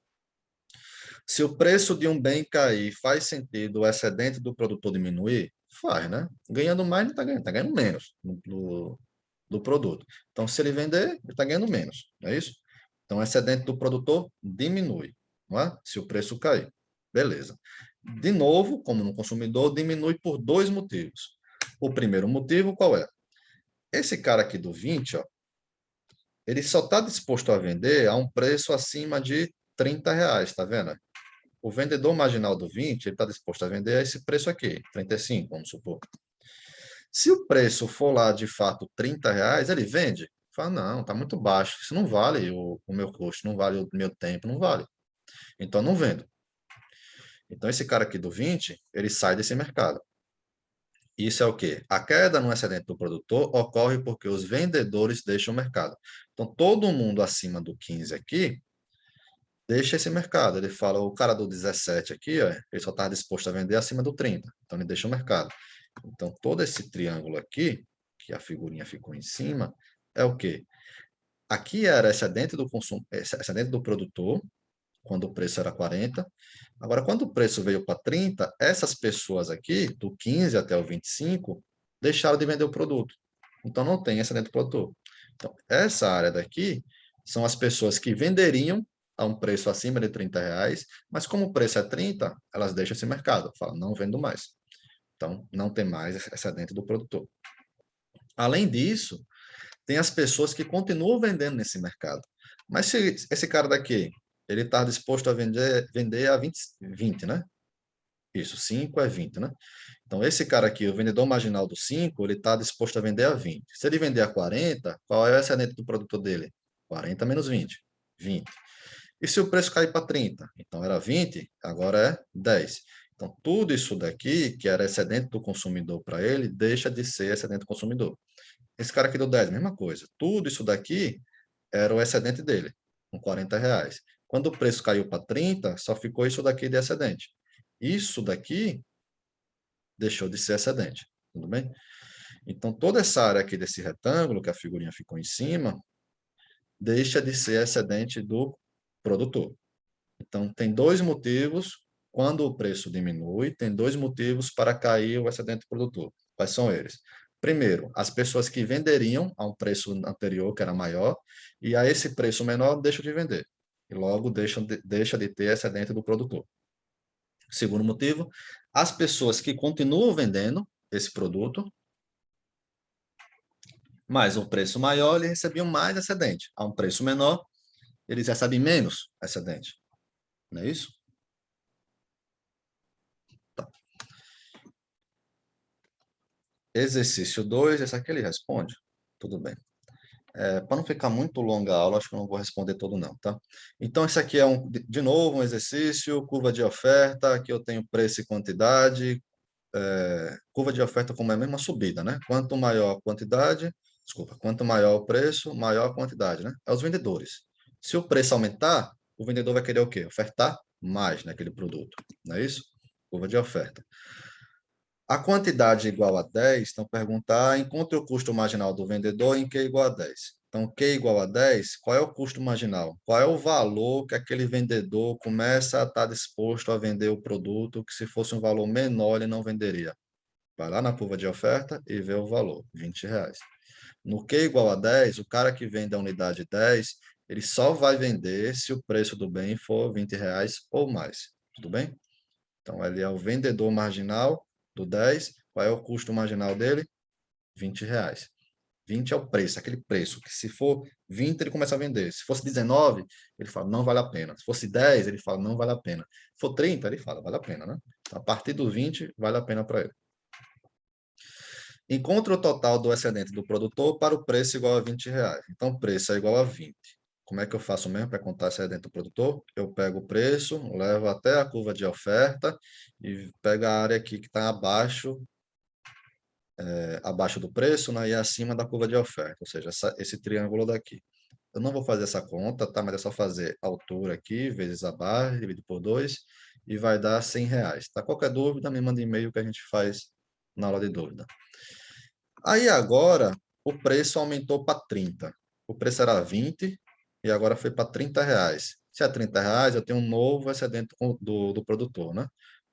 Se o preço de um bem cair, faz sentido o excedente do produtor diminuir? Faz, né? Ganhando mais, não está ganhando menos do produto. Então, se ele vender, ele está ganhando menos, não é isso? Então, o excedente do produtor diminui, não é? Se o preço cair. Beleza. De novo, como no consumidor, diminui por dois motivos. O primeiro motivo, qual é? Esse cara aqui do 20, ó, ele só está disposto a vender a um preço acima de R$ 30, tá vendo? O vendedor marginal do 20, ele está disposto a vender a esse preço aqui, 35, vamos supor. Se o preço for lá, de fato, R$ 30, ele vende? Fala, não, está muito baixo, isso não vale o meu custo, não vale o meu tempo, não vale. Então, não vendo. Então, esse cara aqui do 20, ele sai desse mercado. Isso é o quê? A queda no excedente do produtor ocorre porque os vendedores deixam o mercado. Então, todo mundo acima do 15 aqui deixa esse mercado. Ele fala, o cara do 17 aqui, ó, ele só está disposto a vender acima do 30. Então, ele deixa o mercado. Então, todo esse triângulo aqui, que a figurinha ficou em cima, é o quê? Aqui era excedente do consumo, excedente do produtor, quando o preço era 40. Agora, quando o preço veio para 30, essas pessoas aqui, do 15 até o 25, deixaram de vender o produto. Então, não tem excedente do produtor. Então, essa área daqui são as pessoas que venderiam a um preço acima de R$ 30, mas como o preço é 30, elas deixam esse mercado. Falam, não vendo mais. Então, não tem mais excedente do produtor. Além disso, tem as pessoas que continuam vendendo nesse mercado. Mas se esse cara daqui, ele está disposto a vender a 20, né? Isso, 5 é 20, né? Então, esse cara aqui, o vendedor marginal do 5, ele está disposto a vender a 20. Se ele vender a 40, qual é o excedente do produtor dele? 40 menos 20, 20. E se o preço cair para 30? Então, era 20, agora é 10. Então, tudo isso daqui, que era excedente do consumidor para ele, deixa de ser excedente do consumidor. Esse cara aqui do 10, mesma coisa. Tudo isso daqui era o excedente dele, com R$ 40. Quando o preço caiu para 30, só ficou isso daqui de excedente. Isso daqui deixou de ser excedente, tudo bem? Então, toda essa área aqui desse retângulo, que a figurinha ficou em cima, deixa de ser excedente do produtor. Então, tem dois motivos, quando o preço diminui, tem dois motivos para cair o excedente do produtor. Quais são eles? Primeiro, as pessoas que venderiam a um preço anterior, que era maior, e a esse preço menor, deixam de vender. E logo deixa de ter excedente do produtor. Segundo motivo, as pessoas que continuam vendendo esse produto, mas um preço maior, eles recebiam mais excedente. A um preço menor, eles recebem menos excedente. Não é isso? Tá. Exercício 2, esse aqui ele responde. Tudo bem. Para não ficar muito longa a aula, acho que eu não vou responder todo não, tá? Então, esse aqui é, de novo, um exercício, curva de oferta, aqui eu tenho preço e quantidade, curva de oferta como é a mesma subida, né? Quanto maior a quantidade, desculpa, quanto maior o preço, maior a quantidade, né? É os vendedores. Se o preço aumentar, o vendedor vai querer o quê? Ofertar mais naquele produto, não é isso? Curva de oferta. A quantidade igual a 10, então perguntar, encontre o custo marginal do vendedor em Q igual a 10. Então, Q igual a 10, qual é o custo marginal? Qual é o valor que aquele vendedor começa a estar disposto a vender o produto, que se fosse um valor menor, ele não venderia? Vai lá na curva de oferta e vê o valor, R$ 20. No Q igual a 10, o cara que vende a unidade 10, ele só vai vender se o preço do bem for R$ 20 ou mais. Tudo bem? Então, ele é o vendedor marginal do 10. Qual é o custo marginal dele? R$ 20. 20 é o preço, aquele preço que se for 20, ele começa a vender. Se fosse 19, ele fala, não vale a pena. Se fosse 10, ele fala, não vale a pena. Se for 30, ele fala, vale a pena, né? Então, a partir do 20, vale a pena para ele. Encontre o total do excedente do produtor para o preço igual a R$ 20. Então, o preço é igual a 20. Como é que eu faço mesmo para contar se é dentro do produtor? Eu pego o preço, levo até a curva de oferta e pego a área aqui que está abaixo do preço, né, e acima da curva de oferta, ou seja, esse triângulo daqui. Eu não vou fazer essa conta, tá? Mas é só fazer a altura aqui, vezes a barra, dividido por 2, e vai dar R$ 100. Tá? Qualquer dúvida, me manda e-mail que a gente faz na aula de dúvida. Aí agora, o preço aumentou para 30. O preço era 20 e agora foi para R$ 30. Se é R$ 30, eu tenho um novo excedente do produtor, né?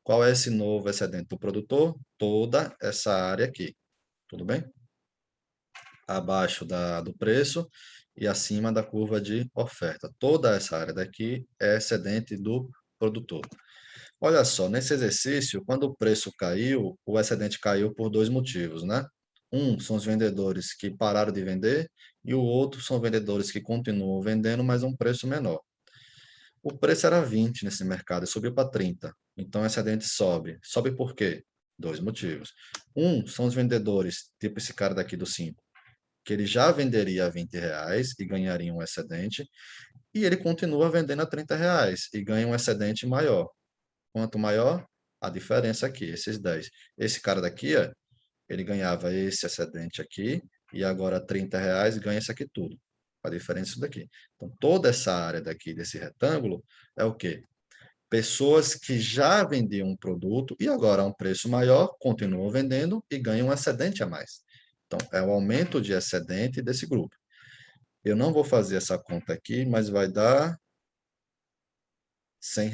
Qual é esse novo excedente do produtor? Toda essa área aqui, tudo bem? Abaixo do preço e acima da curva de oferta. Toda essa área daqui é excedente do produtor. Olha só, nesse exercício, quando o preço caiu, o excedente caiu por dois motivos, né? Um são os vendedores que pararam de vender e o outro são vendedores que continuam vendendo, mas a um preço menor. O preço era 20 nesse mercado e subiu para 30. Então, o excedente sobe. Sobe por quê? Dois motivos. Um são os vendedores, tipo esse cara daqui do 5, que ele já venderia a R$ 20 e ganharia um excedente, e ele continua vendendo a R$ 30 e ganha um excedente maior. Quanto maior, a diferença aqui, esses 10. Esse cara daqui, ó, ele ganhava esse excedente aqui, e agora R$ 30 ganha isso aqui tudo. A diferença é isso daqui. Então, toda essa área daqui, desse retângulo, é o quê? Pessoas que já vendiam um produto e agora a um preço maior, continuam vendendo e ganham um excedente a mais. Então, é o aumento de excedente desse grupo. Eu não vou fazer essa conta aqui, mas vai dar R$ 100,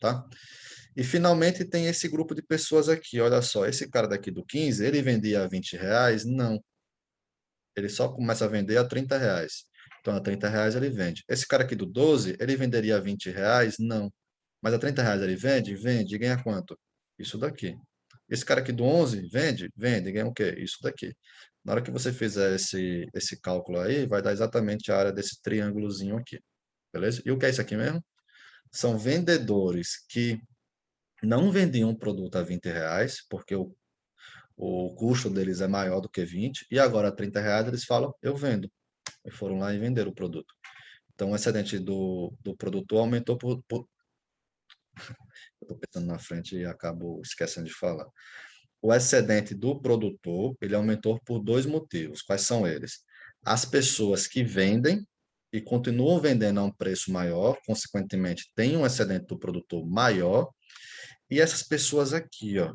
tá? E finalmente tem esse grupo de pessoas aqui. Olha só, esse cara daqui do 15, ele vendia a R$ 20? Não. Ele só começa a vender a R$ 30. Então, a R$ 30 ele vende. Esse cara aqui do 12, ele venderia a R$ 20? Não. Mas a R$ 30 ele vende? Vende. E ganha quanto? Isso daqui. Esse cara aqui do 11, vende? Vende. E ganha o quê? Isso daqui. Na hora que você fizer esse cálculo aí, vai dar exatamente a área desse triângulozinho aqui. Beleza? E o que é isso aqui mesmo? São vendedores que não vendiam um produto a R$ 20, porque o custo deles é maior do que 20, e agora a R$ 30 eles falam, eu vendo. E foram lá e venderam o produto. Então, o excedente do produtor aumentou por. Eu estou pensando na frente e acabo esquecendo de falar. O excedente do produtor, ele aumentou por dois motivos. Quais são eles? As pessoas que vendem e continuam vendendo a um preço maior, consequentemente, têm um excedente do produtor maior, e essas pessoas aqui, ó,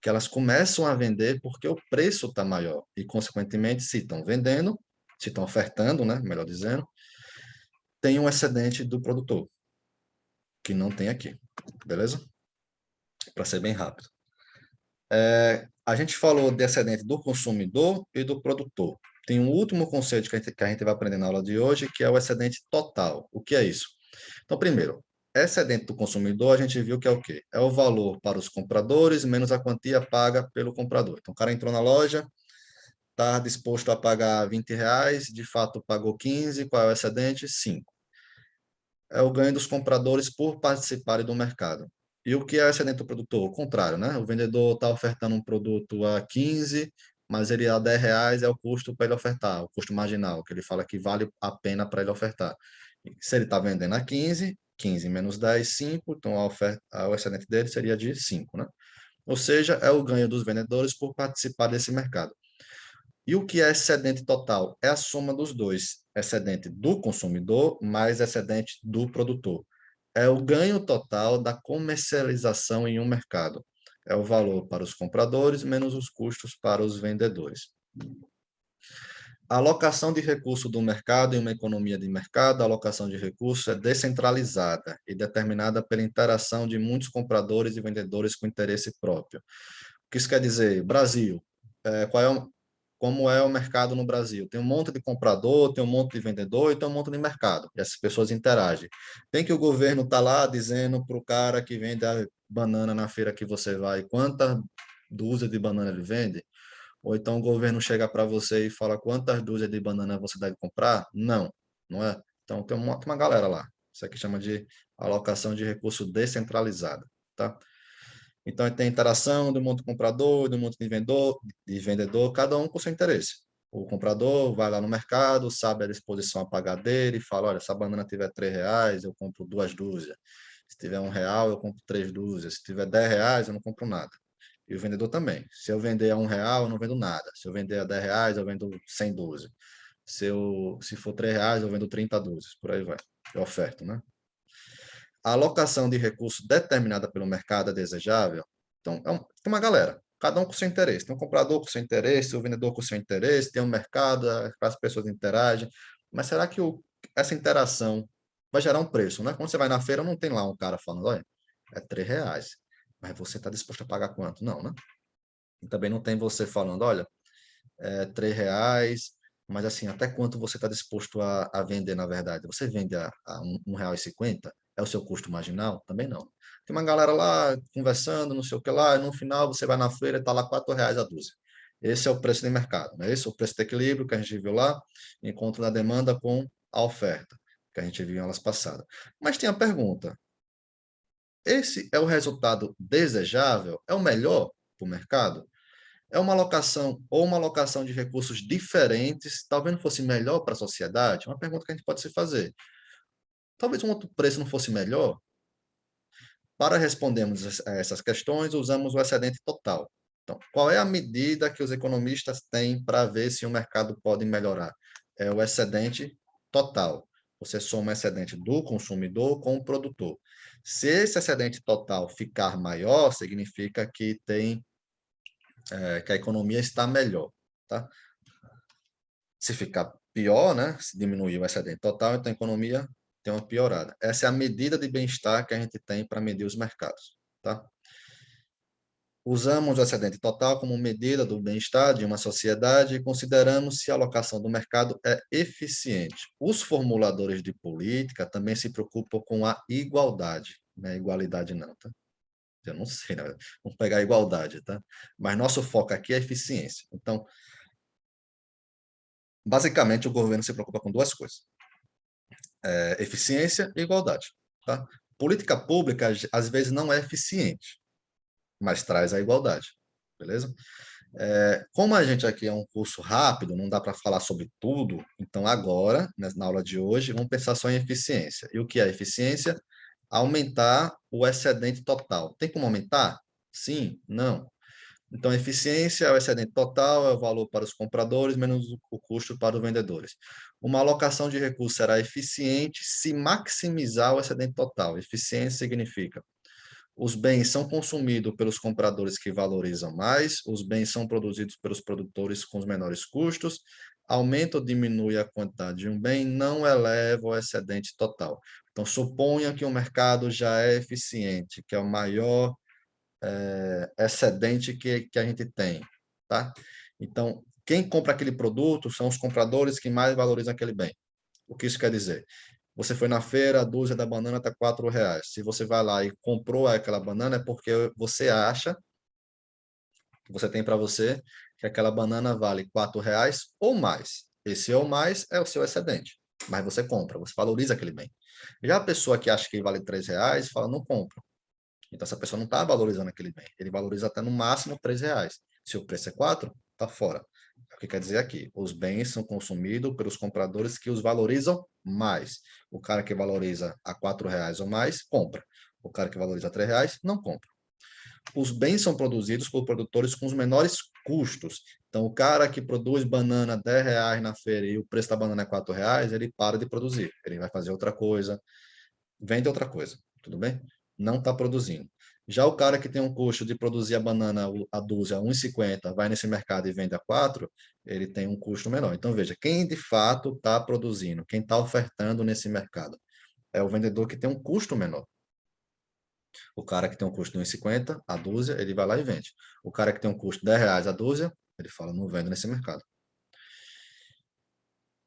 que elas começam a vender porque o preço está maior. E, consequentemente, se estão vendendo, se estão ofertando, né, melhor dizendo, tem um excedente do produtor, que não tem aqui. Beleza? Para ser bem rápido. A gente falou de excedente do consumidor e do produtor. Tem um último conceito que a gente vai aprender na aula de hoje, que é o excedente total. O que é isso? Então, primeiro, excedente do consumidor, a gente viu que é o quê? É o valor para os compradores menos a quantia paga pelo comprador. Então, o cara entrou na loja, está disposto a pagar R$ 20, de fato pagou 15, qual é o excedente? 5. É o ganho dos compradores por participarem do mercado. E o que é excedente do produtor? O contrário, né? O vendedor está ofertando um produto a 15, mas ele a R$ 10 é o custo para ele ofertar, o custo marginal, que ele fala que vale a pena para ele ofertar. Se ele está vendendo a 15, 15 menos 10, 5, então o excedente dele seria de 5, né? Ou seja, é o ganho dos vendedores por participar desse mercado. E o que é excedente total? É a soma dos dois, excedente do consumidor mais excedente do produtor. É o ganho total da comercialização em um mercado. É o valor para os compradores menos os custos para os vendedores. A alocação de recursos do mercado em uma economia de mercado, a alocação de recursos é descentralizada e determinada pela interação de muitos compradores e vendedores com interesse próprio. O que isso quer dizer? Brasil. Qual é como é o mercado no Brasil? Tem um monte de comprador, tem um monte de vendedor e tem um monte de mercado. E essas pessoas interagem. Tem que o governo estar lá dizendo para o cara que vende a banana na feira que você vai, quantas dúzias de banana ele vende? Ou então o governo chega para você e fala quantas dúzias de banana você deve comprar? Não, não é? Então tem uma galera lá. Isso aqui chama de alocação de recurso descentralizada, tá? Então tem interação do monte comprador, do monte de vendedor, cada um com seu interesse. O comprador vai lá no mercado, sabe a disposição a pagar dele, e fala, olha, se a banana tiver R$ 3, eu compro 2 dúzias. Se tiver R$ 1, eu compro 3 dúzias. Se tiver R$ 10, eu não compro nada. E o vendedor também. Se eu vender a R$ 1, eu não vendo nada. Se eu vender a R$ 10, eu vendo 100 dúzias. Se for R$ 3, eu vendo 30 dúzias. Por aí vai. Eu oferto, né? a alocação de recursos determinada pelo mercado é desejável? Então, tem uma galera, cada um com seu interesse. Tem um comprador com seu interesse, o vendedor com seu interesse, tem um mercado, as pessoas interagem. Mas será que essa interação vai gerar um preço, né? Quando você vai na feira, não tem lá um cara falando, olha, é R$ 3, mas você está disposto a pagar quanto? Não, né? E também não tem você falando, olha, é R$ 3, mas assim, até quanto você está disposto a vender, na verdade? Você vende a R$ 1,50? É o seu custo marginal? Também não. Tem uma galera lá conversando, não sei o que lá, e no final você vai na feira e está lá R$ 4 a dúzia. Esse é o preço de mercado, né? Esse é o preço de equilíbrio que a gente viu lá, encontro da demanda com a oferta, que a gente viu em aulas passadas. Mas tem a pergunta, esse é o resultado desejável? É o melhor para o mercado? É uma alocação ou uma alocação de recursos diferentes, talvez não fosse melhor para a sociedade? Uma pergunta que a gente pode se fazer. Talvez um outro preço não fosse melhor? Para respondermos a essas questões, usamos o excedente total. Então, qual é a medida que os economistas têm para ver se o mercado pode melhorar? É o excedente total. Você soma o excedente do consumidor com o produtor. Se esse excedente total ficar maior, significa que que a economia está melhor, tá? Se ficar pior, né? Se diminuir o excedente total, então a economia tem uma piorada. Essa é a medida de bem-estar que a gente tem para medir os mercados, tá? Usamos o excedente total como medida do bem-estar de uma sociedade e consideramos se a alocação do mercado é eficiente. Os formuladores de política também se preocupam com a igualdade, não é igualdade não, tá? Eu não sei, né? Vamos pegar a igualdade, tá? Mas nosso foco aqui é eficiência. Então, basicamente, o governo se preocupa com duas coisas: eficiência e igualdade. Tá? Política pública, às vezes, não é eficiente, mas traz a igualdade. Beleza? Como a gente aqui é um curso rápido, não dá para falar sobre tudo, então agora, na aula de hoje, vamos pensar só em eficiência. E o que é eficiência? Aumentar o excedente total. Tem como aumentar? Sim? Não? Então, a eficiência é o excedente total, é o valor para os compradores menos o custo para os vendedores. Uma alocação de recursos será eficiente se maximizar o excedente total. Eficiência significa os bens são consumidos pelos compradores que valorizam mais, os bens são produzidos pelos produtores com os menores custos, aumenta ou diminui a quantidade de um bem, não eleva o excedente total. Então, suponha que o mercado já é eficiente, que é o maior excedente que a gente tem, tá? Então, quem compra aquele produto são os compradores que mais valorizam aquele bem. O que isso quer dizer? Você foi na feira, a dúzia da banana está R$ 4. Se você vai lá e comprou aquela banana, é porque você acha, que você tem para você, que aquela banana vale R$ 4 ou mais. Esse ou mais é o seu excedente. Mas você compra, você valoriza aquele bem. Já a pessoa que acha que vale R$ 3, fala, não compra. Então, essa pessoa não está valorizando aquele bem. Ele valoriza até no máximo R$ 3. Se o preço é 4, está fora. O que quer dizer aqui? Os bens são consumidos pelos compradores que os valorizam mais. O cara que valoriza a R$ 4 ou mais, compra. O cara que valoriza a R$ 3, não compra. Os bens são produzidos por produtores com os menores custos. Então, o cara que produz banana R$ 10 na feira e o preço da banana é R$ 4, ele para de produzir. Ele vai fazer outra coisa, vende outra coisa, tudo bem? Não está produzindo. Já o cara que tem um custo de produzir a banana a dúzia a 1,50, vai nesse mercado e vende a 4, ele tem um custo menor. Então, veja, quem de fato está produzindo, quem está ofertando nesse mercado, é o vendedor que tem um custo menor. O cara que tem um custo de 1,50 a dúzia, ele vai lá e vende. O cara que tem um custo de R$ 10 a dúzia, ele fala, não vendo nesse mercado.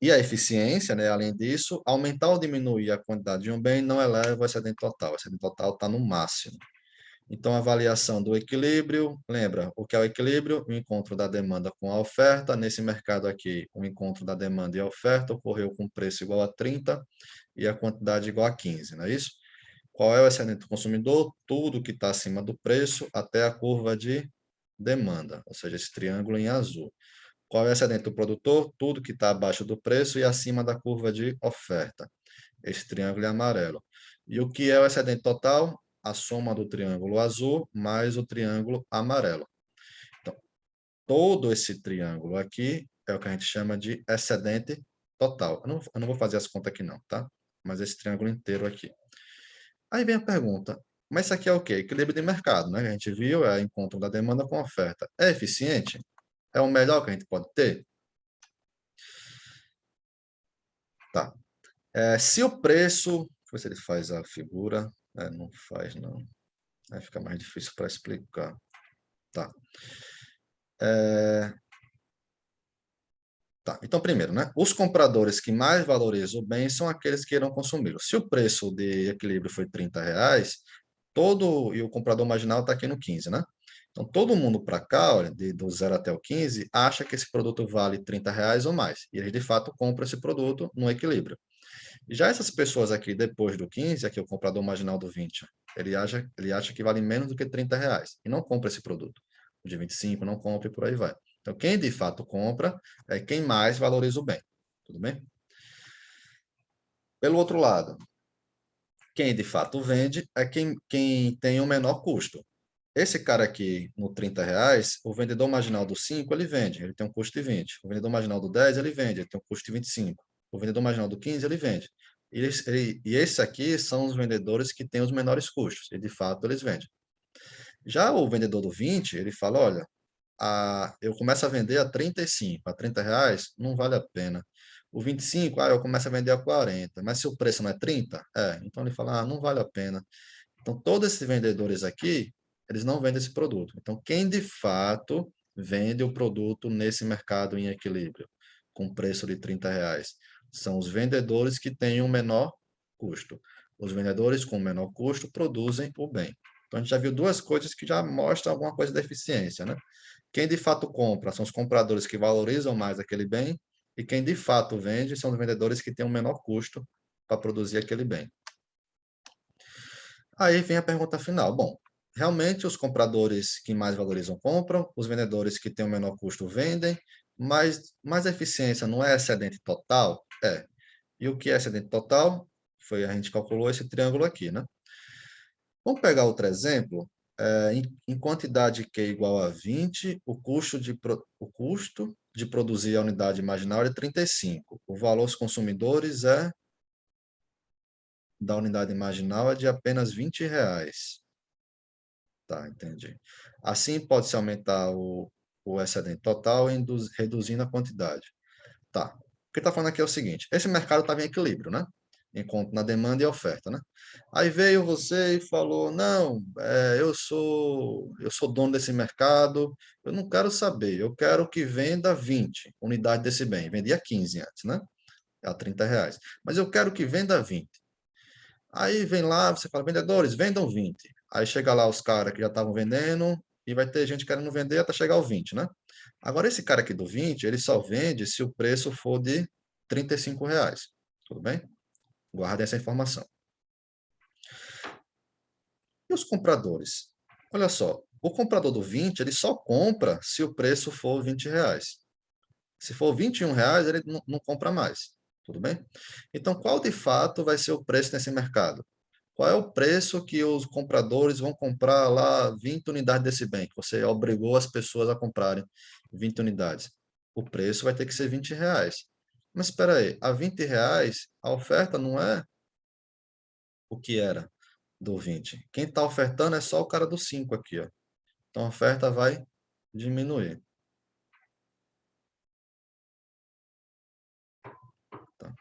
E a eficiência, né, além disso, aumentar ou diminuir a quantidade de um bem não eleva o excedente total. O excedente total está no máximo. Então, a avaliação do equilíbrio, lembra, o que é o equilíbrio? O encontro da demanda com a oferta. Nesse mercado aqui, o encontro da demanda e a oferta ocorreu com preço igual a 30 e a quantidade igual a 15, não é isso? Qual é o excedente do consumidor? Tudo que está acima do preço até a curva de demanda, ou seja, esse triângulo em azul. Qual é o excedente do produtor? Tudo que está abaixo do preço e acima da curva de oferta. Esse triângulo é amarelo. E o que é o excedente total? A soma do triângulo azul mais o triângulo amarelo. Então, todo esse triângulo aqui é o que a gente chama de excedente total. Eu não vou fazer as contas aqui não, tá? Mas esse triângulo inteiro aqui. Aí vem a pergunta, mas isso aqui é o quê? Equilíbrio de mercado, né? A gente viu, é encontro da demanda com a oferta. É eficiente? É o melhor que a gente pode ter? Tá. Se o preço... Deixa eu ver se ele faz a figura. Não faz, não. Aí fica mais difícil para explicar. Tá. Tá. Então, primeiro, né? Os compradores que mais valorizam o bem são aqueles que irão consumi-lo. Se o preço de equilíbrio foi R$ 30, e o comprador marginal está aqui no 15, né? Então, todo mundo para cá, olha, do 0 até o 15, acha que esse produto vale R$ 30 ou mais. E eles, de fato, compram esse produto no equilíbrio. Já essas pessoas aqui, depois do 15, aqui o comprador marginal do 20, ele acha que vale menos do que R$ 30 e não compra esse produto. O de 25 não compra e por aí vai. Então, quem de fato compra é quem mais valoriza o bem. Tudo bem? Pelo outro lado, quem de fato vende é quem tem o menor custo. Esse cara aqui, no R$ 30, o vendedor marginal do 5, ele vende, ele tem um custo de 20. O vendedor marginal do 10, ele vende, ele tem um custo de 25. O vendedor marginal do 15, ele vende. E esses aqui são os vendedores que têm os menores custos, e de fato eles vendem. Já o vendedor do 20, ele fala, olha, eu começo a vender a 35, a R$ 30, não vale a pena. O 25, eu começo a vender a 40, mas se o preço não é 30, então ele fala, não vale a pena. Então, todos esses vendedores aqui, eles não vendem esse produto. Então, quem de fato vende o produto nesse mercado em equilíbrio, com preço de R$ 30, são os vendedores que têm o menor custo. Os vendedores com menor custo produzem o bem. Então, a gente já viu duas coisas que já mostram alguma coisa da eficiência, né? Quem de fato compra são os compradores que valorizam mais aquele bem, e quem de fato vende são os vendedores que têm o menor custo para produzir aquele bem. Aí vem a pergunta final. Bom, realmente os compradores que mais valorizam compram, os vendedores que têm o menor custo vendem, mas a eficiência não é excedente total? É. E o que é excedente total? A gente calculou esse triângulo aqui, né? Vamos pegar outro exemplo. Em quantidade Q igual a 20, o custo de produzir a unidade marginal é 35. O valor aos consumidores da unidade marginal é de apenas R$ 20. Tá, entendi. Assim, pode-se aumentar o excedente total reduzindo a quantidade. Tá. O que está falando aqui é o seguinte: esse mercado estava em equilíbrio, né? Enquanto na demanda e oferta, né? Aí veio você e falou: não, eu sou dono desse mercado, eu não quero saber, eu quero que venda 20 unidades desse bem. Vendia 15 antes, né? A R$ 30. Mas eu quero que venda 20. Aí vem lá, você fala, vendedores, vendam 20. Aí chega lá os caras que já estavam vendendo, e vai ter gente querendo vender até chegar ao 20, né? Agora, esse cara aqui do 20, ele só vende se o preço for de R$ 35. Tudo bem? Guarda essa informação. E os compradores? Olha só, o comprador do 20, ele só compra se o preço for R$ 20. Se for R$ 21, ele não compra mais. Tudo bem? Então, qual de fato vai ser o preço nesse mercado? Qual é o preço que os compradores vão comprar lá 20 unidades desse bem? Que você obrigou as pessoas a comprarem 20 unidades. O preço vai ter que ser R$ 20. Mas espera aí, a R$ 20, a oferta não é o que era do 20. Quem está ofertando é só o cara do 5 aqui, ó. Então a oferta vai diminuir. Tá?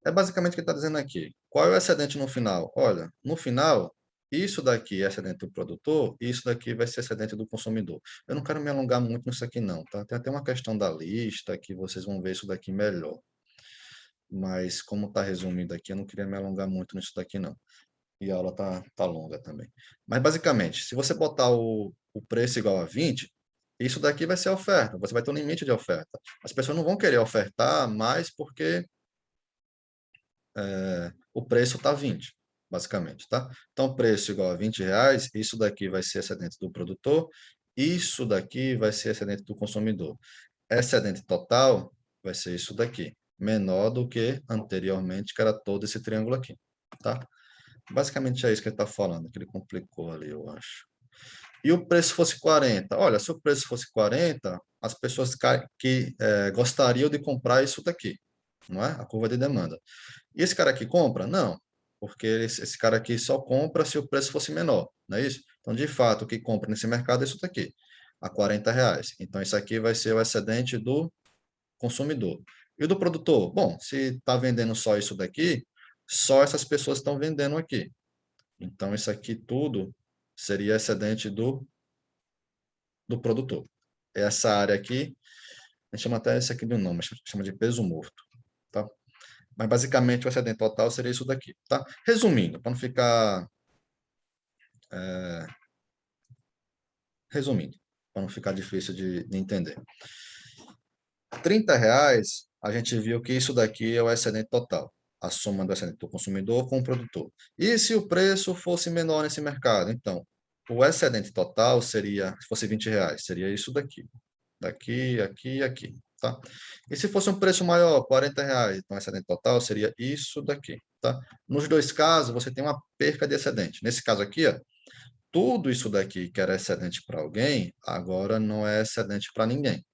É basicamente o que está dizendo aqui. Qual é o excedente no final? Olha, no final, isso daqui é excedente do produtor, e isso daqui vai ser excedente do consumidor. Eu não quero me alongar muito nisso aqui, não, tá? Tem até uma questão da lista que vocês vão ver isso daqui melhor. Mas, como está resumido aqui, eu não queria me alongar muito nisso daqui, não. E a aula tá longa também. Mas, basicamente, se você botar o preço igual a 20, isso daqui vai ser a oferta. Você vai ter um limite de oferta. As pessoas não vão querer ofertar mais porque o preço está 20, basicamente, tá? Então, preço igual a R$ 20, isso daqui vai ser excedente do produtor, isso daqui vai ser excedente do consumidor. Excedente total vai ser isso daqui, menor do que anteriormente, que era todo esse triângulo aqui, tá? Basicamente é isso que ele está falando, que ele complicou ali, eu acho. E o preço fosse 40? Olha, se o preço fosse 40, as pessoas que gostariam de comprar isso daqui, não é? A curva de demanda. E esse cara aqui compra? Não. porque esse cara aqui só compra se o preço fosse menor, não é isso? Então, de fato, o que compra nesse mercado é isso daqui, a R$ 40. Então, isso aqui vai ser o excedente do consumidor. E do produtor? Bom, se está vendendo só isso daqui, só essas pessoas estão vendendo aqui. Então, isso aqui tudo seria excedente do produtor. Essa área aqui, a gente chama até esse aqui de um nome, chama de peso morto, tá? Mas, basicamente, o excedente total seria isso daqui, tá? Resumindo, para não ficar... Resumindo, para não ficar difícil de entender. R$ 30, a gente viu que isso daqui é o excedente total, a soma do excedente do consumidor com o produtor. E se o preço fosse menor nesse mercado? Então, o excedente total seria, se fosse R$ 20, seria isso daqui. Daqui, aqui e aqui, tá? E se fosse um preço maior, R$ 40, então o excedente total seria isso daqui, tá? Nos dois casos, você tem uma perca de excedente. Nesse caso aqui, ó, tudo isso daqui que era excedente para alguém, agora não é excedente para ninguém.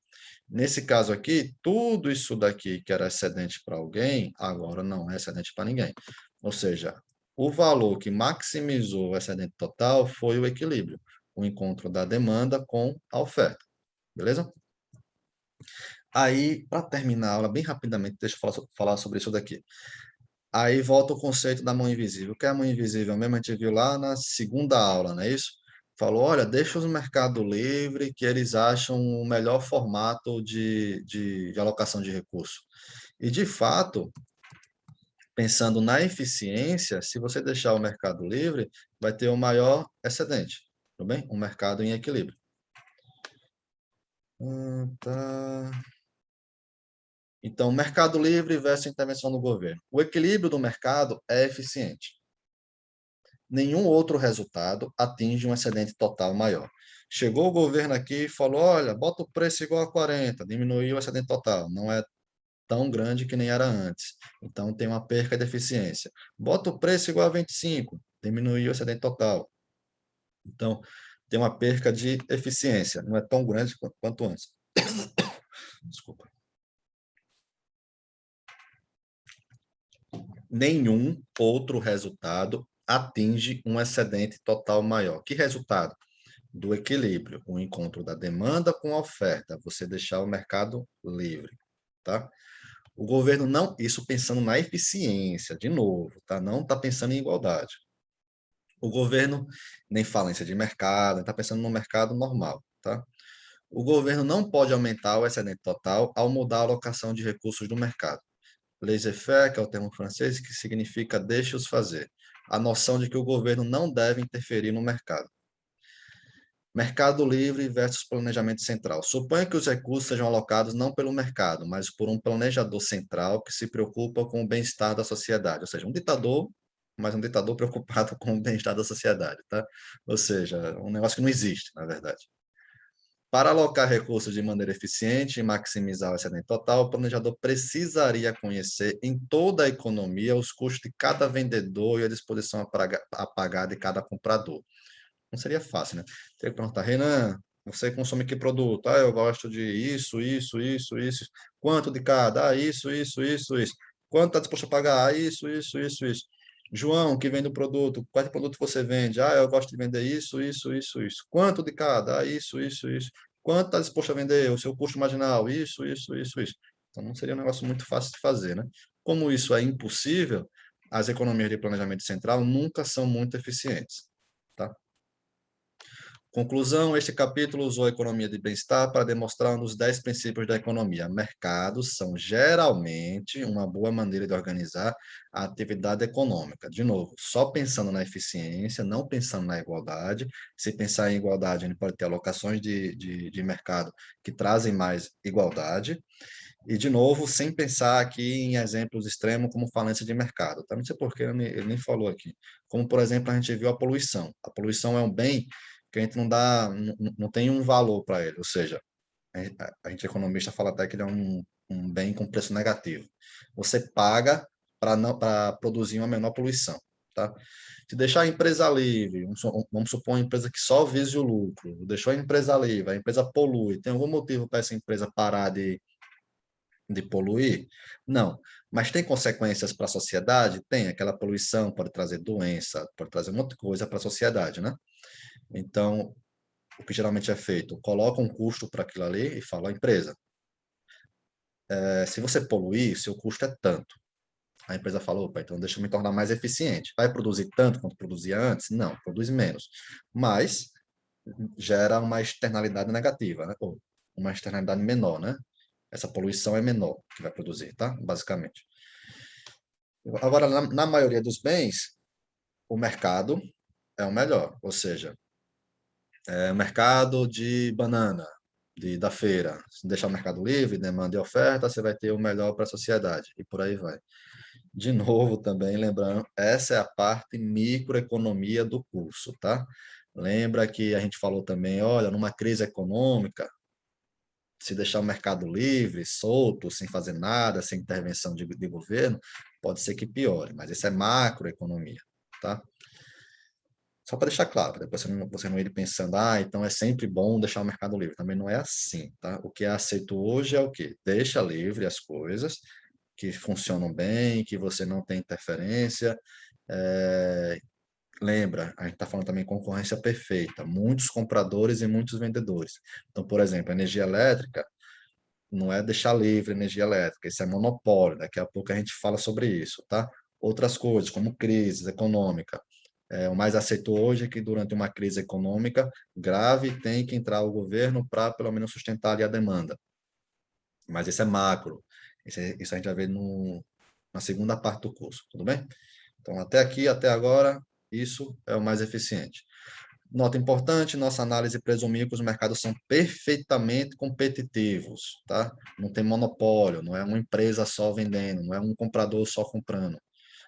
Nesse caso aqui, tudo isso daqui que era excedente para alguém, agora não é excedente para ninguém. Ou seja, o valor que maximizou o excedente total foi o equilíbrio, o encontro da demanda com a oferta. Beleza? Aí, para terminar a aula, bem rapidamente, deixa eu falar sobre isso daqui. Aí volta o conceito da mão invisível. O que é a mão invisível mesmo? A gente viu lá na segunda aula, não é isso? Falou, olha, deixa os mercado livre que eles acham o melhor formato de alocação de recursos. E, de fato, pensando na eficiência, se você deixar o mercado livre, vai ter o maior excedente, tudo bem? Um mercado em equilíbrio. Tá. Então, mercado livre versus intervenção do governo. O equilíbrio do mercado é eficiente. Nenhum outro resultado atinge um excedente total maior. Chegou o governo aqui e falou, olha, bota o preço igual a 40, diminuiu o excedente total. Não é tão grande que nem era antes. Então, tem uma perca de eficiência. Bota o preço igual a 25, diminuiu o excedente total. Então, tem uma perca de eficiência. Não é tão grande quanto antes. Desculpa. Nenhum outro resultado atinge um excedente total maior. Que resultado? Do equilíbrio, o encontro da demanda com a oferta, você deixar o mercado livre, tá? O governo não, isso pensando na eficiência, de novo, tá? Não está pensando em igualdade. O governo nem falência de mercado, está pensando no mercado normal, tá? O governo não pode aumentar o excedente total ao mudar a alocação de recursos do mercado. Laissez-faire, que é o termo francês, que significa deixe-os fazer. A noção de que o governo não deve interferir no mercado. Mercado livre versus planejamento central. Suponha que os recursos sejam alocados não pelo mercado, mas por um planejador central que se preocupa com o bem-estar da sociedade. Ou seja, um ditador, mas um ditador preocupado com o bem-estar da sociedade, tá? Ou seja, um negócio que não existe, na verdade. Para alocar recursos de maneira eficiente e maximizar o excedente total, o planejador precisaria conhecer em toda a economia os custos de cada vendedor e a disposição a pagar de cada comprador. Não seria fácil, né? Teria que perguntar, Renan, você consome que produto? Ah, eu gosto de isso. Quanto de cada? Ah, isso. Quanto está disposto a pagar? Ah, isso. João, que vende o produto, qual produto você vende? Ah, eu gosto de vender isso. Quanto de cada? Ah, isso. Quanto está disposto a vender? O seu custo marginal? Isso. Então, não seria um negócio muito fácil de fazer, né? Como isso é impossível, as economias de planejamento central nunca são muito eficientes, tá? Conclusão, este capítulo usou a economia de bem-estar para demonstrar um dos 10 princípios da economia. Mercados são geralmente uma boa maneira de organizar a atividade econômica. De novo, só pensando na eficiência, não pensando na igualdade. Se pensar em igualdade, a gente pode ter alocações de mercado que trazem mais igualdade. E, de novo, sem pensar aqui em exemplos extremos como falência de mercado. Tá? Não sei por que ele nem falou aqui. Como, por exemplo, a gente viu a poluição. A poluição é um bem que a gente não tem um valor para ele, ou seja, a gente economista fala até que ele é um bem com preço negativo. Você paga para produzir uma menor poluição, tá? Se deixar a empresa livre, vamos supor uma empresa que só vise o lucro, deixou a empresa livre, a empresa polui, tem algum motivo para essa empresa parar de poluir? Não. Mas tem consequências para a sociedade? Tem. Aquela poluição pode trazer doença, pode trazer um monte de coisa para a sociedade, né? Então, o que geralmente é feito? Coloca um custo para aquilo ali e fala à empresa, se você poluir, seu custo é tanto. A empresa falou, opa, então deixa eu me tornar mais eficiente. Vai produzir tanto quanto produzia antes? Não, produz menos. Mas gera uma externalidade negativa, né? Ou uma externalidade menor, né? Essa poluição é menor que vai produzir, tá? Basicamente. Agora, na maioria dos bens, o mercado é o melhor, ou seja, o mercado de banana, da feira. Se deixar o mercado livre, demanda e oferta, você vai ter o melhor para a sociedade, e por aí vai. De novo, também lembrando, essa é a parte microeconomia do curso, tá? Lembra que a gente falou também, olha, numa crise econômica, se deixar o mercado livre, solto, sem fazer nada, sem intervenção de governo, pode ser que piore, mas isso é macroeconomia, tá? Só para deixar claro, depois você não ir pensando, então é sempre bom deixar o mercado livre. Também não é assim, tá? O que é aceito hoje é o quê? Deixa livre as coisas que funcionam bem, que você não tem interferência. É, lembra, a gente está falando também concorrência perfeita, muitos compradores e muitos vendedores. Então, por exemplo, a energia elétrica não é deixar livre a energia elétrica, isso é monopólio. Daqui a pouco a gente fala sobre isso, tá? Outras coisas, como crise econômica. O mais aceito hoje é que durante uma crise econômica grave tem que entrar o governo para pelo menos sustentar ali a demanda. Mas isso é macro. Isso a gente vai ver na segunda parte do curso, tudo bem? Então, até aqui, até agora, isso é o mais eficiente. Nota importante, nossa análise presumiu que os mercados são perfeitamente competitivos, tá? Não tem monopólio, não é uma empresa só vendendo, não é um comprador só comprando.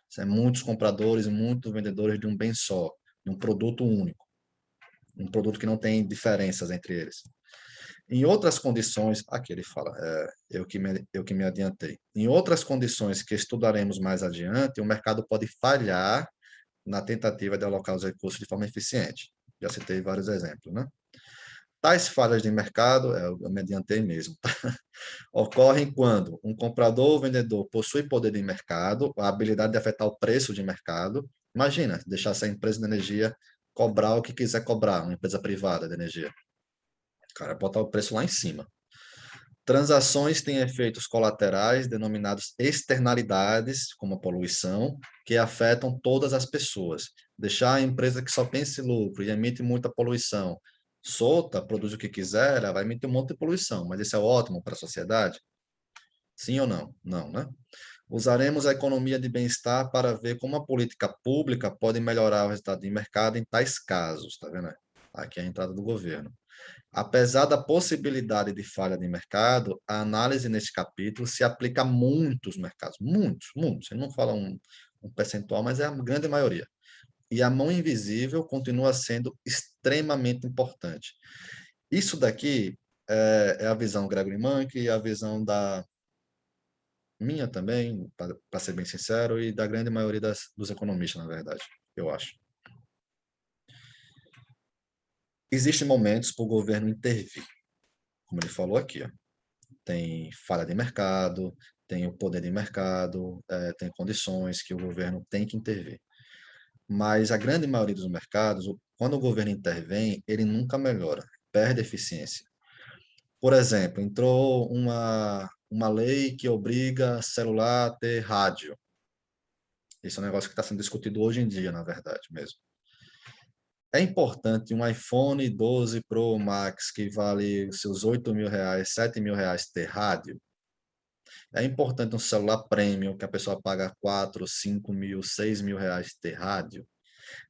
São muitos compradores e muitos vendedores de um bem só, de um produto único, um produto que não tem diferenças entre eles. Em outras condições, aqui ele fala, eu que me adiantei. Em outras condições que estudaremos mais adiante, o mercado pode falhar na tentativa de alocar os recursos de forma eficiente. Já citei vários exemplos, né? Tais falhas de mercado, eu me adiantei mesmo, tá? Ocorrem quando um comprador ou vendedor possui poder de mercado, a habilidade de afetar o preço de mercado. Imagina, deixar essa empresa de energia cobrar o que quiser cobrar, uma empresa privada de energia. O cara botar o preço lá em cima. Transações têm efeitos colaterais denominados externalidades, como a poluição, que afetam todas as pessoas. Deixar a empresa que só pensa em lucro e emite muita poluição solta, produz o que quiser, ela vai emitir um monte de poluição, mas isso é ótimo para a sociedade? Sim ou não? Não, né? Usaremos a economia de bem-estar para ver como a política pública pode melhorar o resultado de mercado em tais casos, tá vendo? Aqui é a entrada do governo. Apesar da possibilidade de falha de mercado, a análise neste capítulo se aplica a muitos mercados, muitos, muitos. Ele não fala um percentual, mas é a grande maioria. E a mão invisível continua sendo extremamente importante. Isso daqui é a visão Gregory Mann, e a visão da minha também, para ser bem sincero, e da grande maioria dos economistas, na verdade, eu acho. Existem momentos para o governo intervir, como ele falou aqui, ó. Tem falha de mercado, tem o poder de mercado, tem condições que o governo tem que intervir. Mas a grande maioria dos mercados, quando o governo intervém, ele nunca melhora, perde eficiência. Por exemplo, entrou uma lei que obriga celular a ter rádio. Esse é um negócio que está sendo discutido hoje em dia, na verdade mesmo. É importante um iPhone 12 Pro Max, que vale os seus R$ 8.000, R$ 7.000 ter rádio? É importante um celular premium, que a pessoa paga 4, 5 mil, R$ 6.000 ter rádio?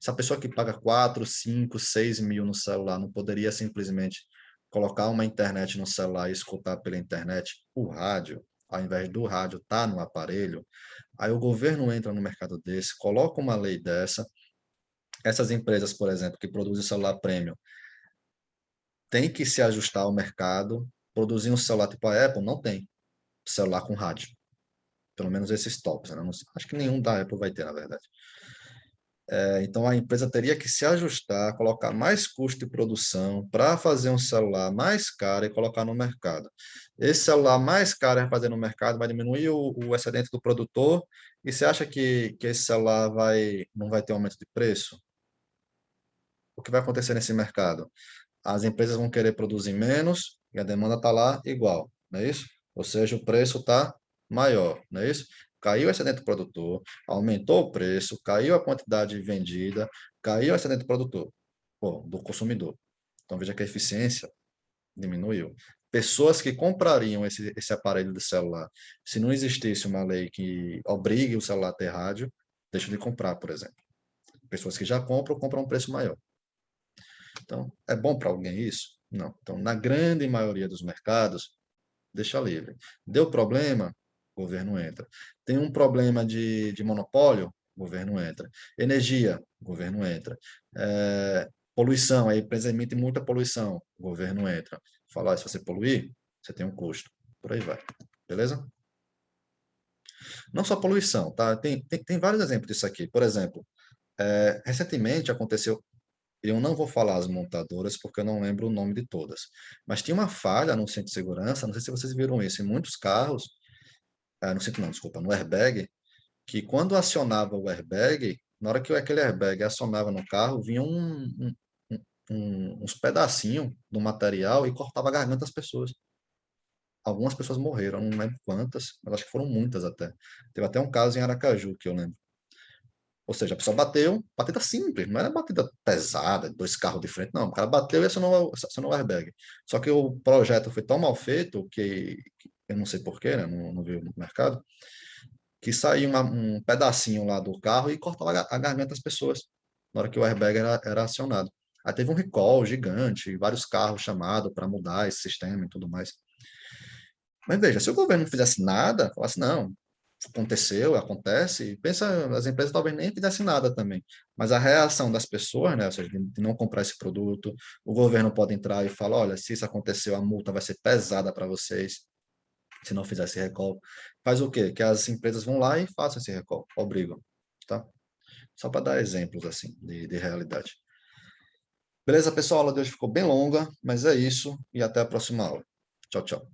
Se a pessoa que paga 4, 5, 6 mil no celular não poderia simplesmente colocar uma internet no celular e escutar pela internet o rádio, ao invés do rádio estar no aparelho, aí o governo entra no mercado desse, coloca uma lei dessa. Essas empresas, por exemplo, que produzem celular premium, têm que se ajustar ao mercado. Produzir um celular tipo a Apple não tem celular com rádio. Pelo menos esses tops, né? Acho que nenhum da Apple vai ter, na verdade. Então, a empresa teria que se ajustar, colocar mais custo de produção para fazer um celular mais caro e colocar no mercado. Esse celular mais caro a fazer no mercado vai diminuir o excedente do produtor. E você acha que esse celular não vai ter aumento de preço? O que vai acontecer nesse mercado? As empresas vão querer produzir menos e a demanda está lá igual, não é isso? Ou seja, o preço está maior, não é isso? Caiu o excedente do produtor, aumentou o preço, caiu a quantidade vendida, caiu o excedente do produtor, do consumidor. Então veja que a eficiência diminuiu. Pessoas que comprariam esse aparelho de celular, se não existisse uma lei que obrigue o celular a ter rádio, deixam de comprar, por exemplo. Pessoas que já compram, compram um preço maior. Então, é bom para alguém isso? Não. Então, na grande maioria dos mercados, deixa livre. Deu problema, o governo entra. Tem um problema de monopólio, o governo entra. Energia, o governo entra. Poluição, a empresa emite muita poluição, o governo entra. Falar, se você poluir, você tem um custo. Por aí vai. Beleza? Não só poluição, tá? Tem vários exemplos disso aqui. Por exemplo, recentemente aconteceu. Eu não vou falar as montadoras porque eu não lembro o nome de todas. Mas tinha uma falha no cinto de segurança, não sei se vocês viram isso, em muitos carros, no cinto não, desculpa, no airbag, que quando acionava o airbag, na hora que aquele airbag acionava no carro, vinha uns pedacinhos do material e cortava a garganta das pessoas. Algumas pessoas morreram, não lembro quantas, mas acho que foram muitas até. Teve até um caso em Aracaju, que eu lembro. Ou seja, a pessoa bateu, batida simples, não era batida pesada, dois carros de frente, não. O cara bateu e acionou o airbag. Só que o projeto foi tão mal feito que eu não sei porquê, né? Não vi no mercado, que saiu um pedacinho lá do carro e cortava a garganta das pessoas na hora que o airbag era acionado. Aí teve um recall gigante, vários carros chamados para mudar esse sistema e tudo mais. Mas veja, se o governo não fizesse nada, falasse, não, aconteceu, acontece, pensa, as empresas talvez nem fizessem nada também. Mas a reação das pessoas, né, ou seja, de não comprar esse produto, o governo pode entrar e falar, olha, se isso aconteceu, a multa vai ser pesada para vocês, se não fizer esse recall. Faz o quê? Que as empresas vão lá e façam esse recall, obrigam, tá? Só para dar exemplos, assim, de realidade. Beleza, pessoal? A aula de hoje ficou bem longa, mas é isso, e até a próxima aula. Tchau, tchau.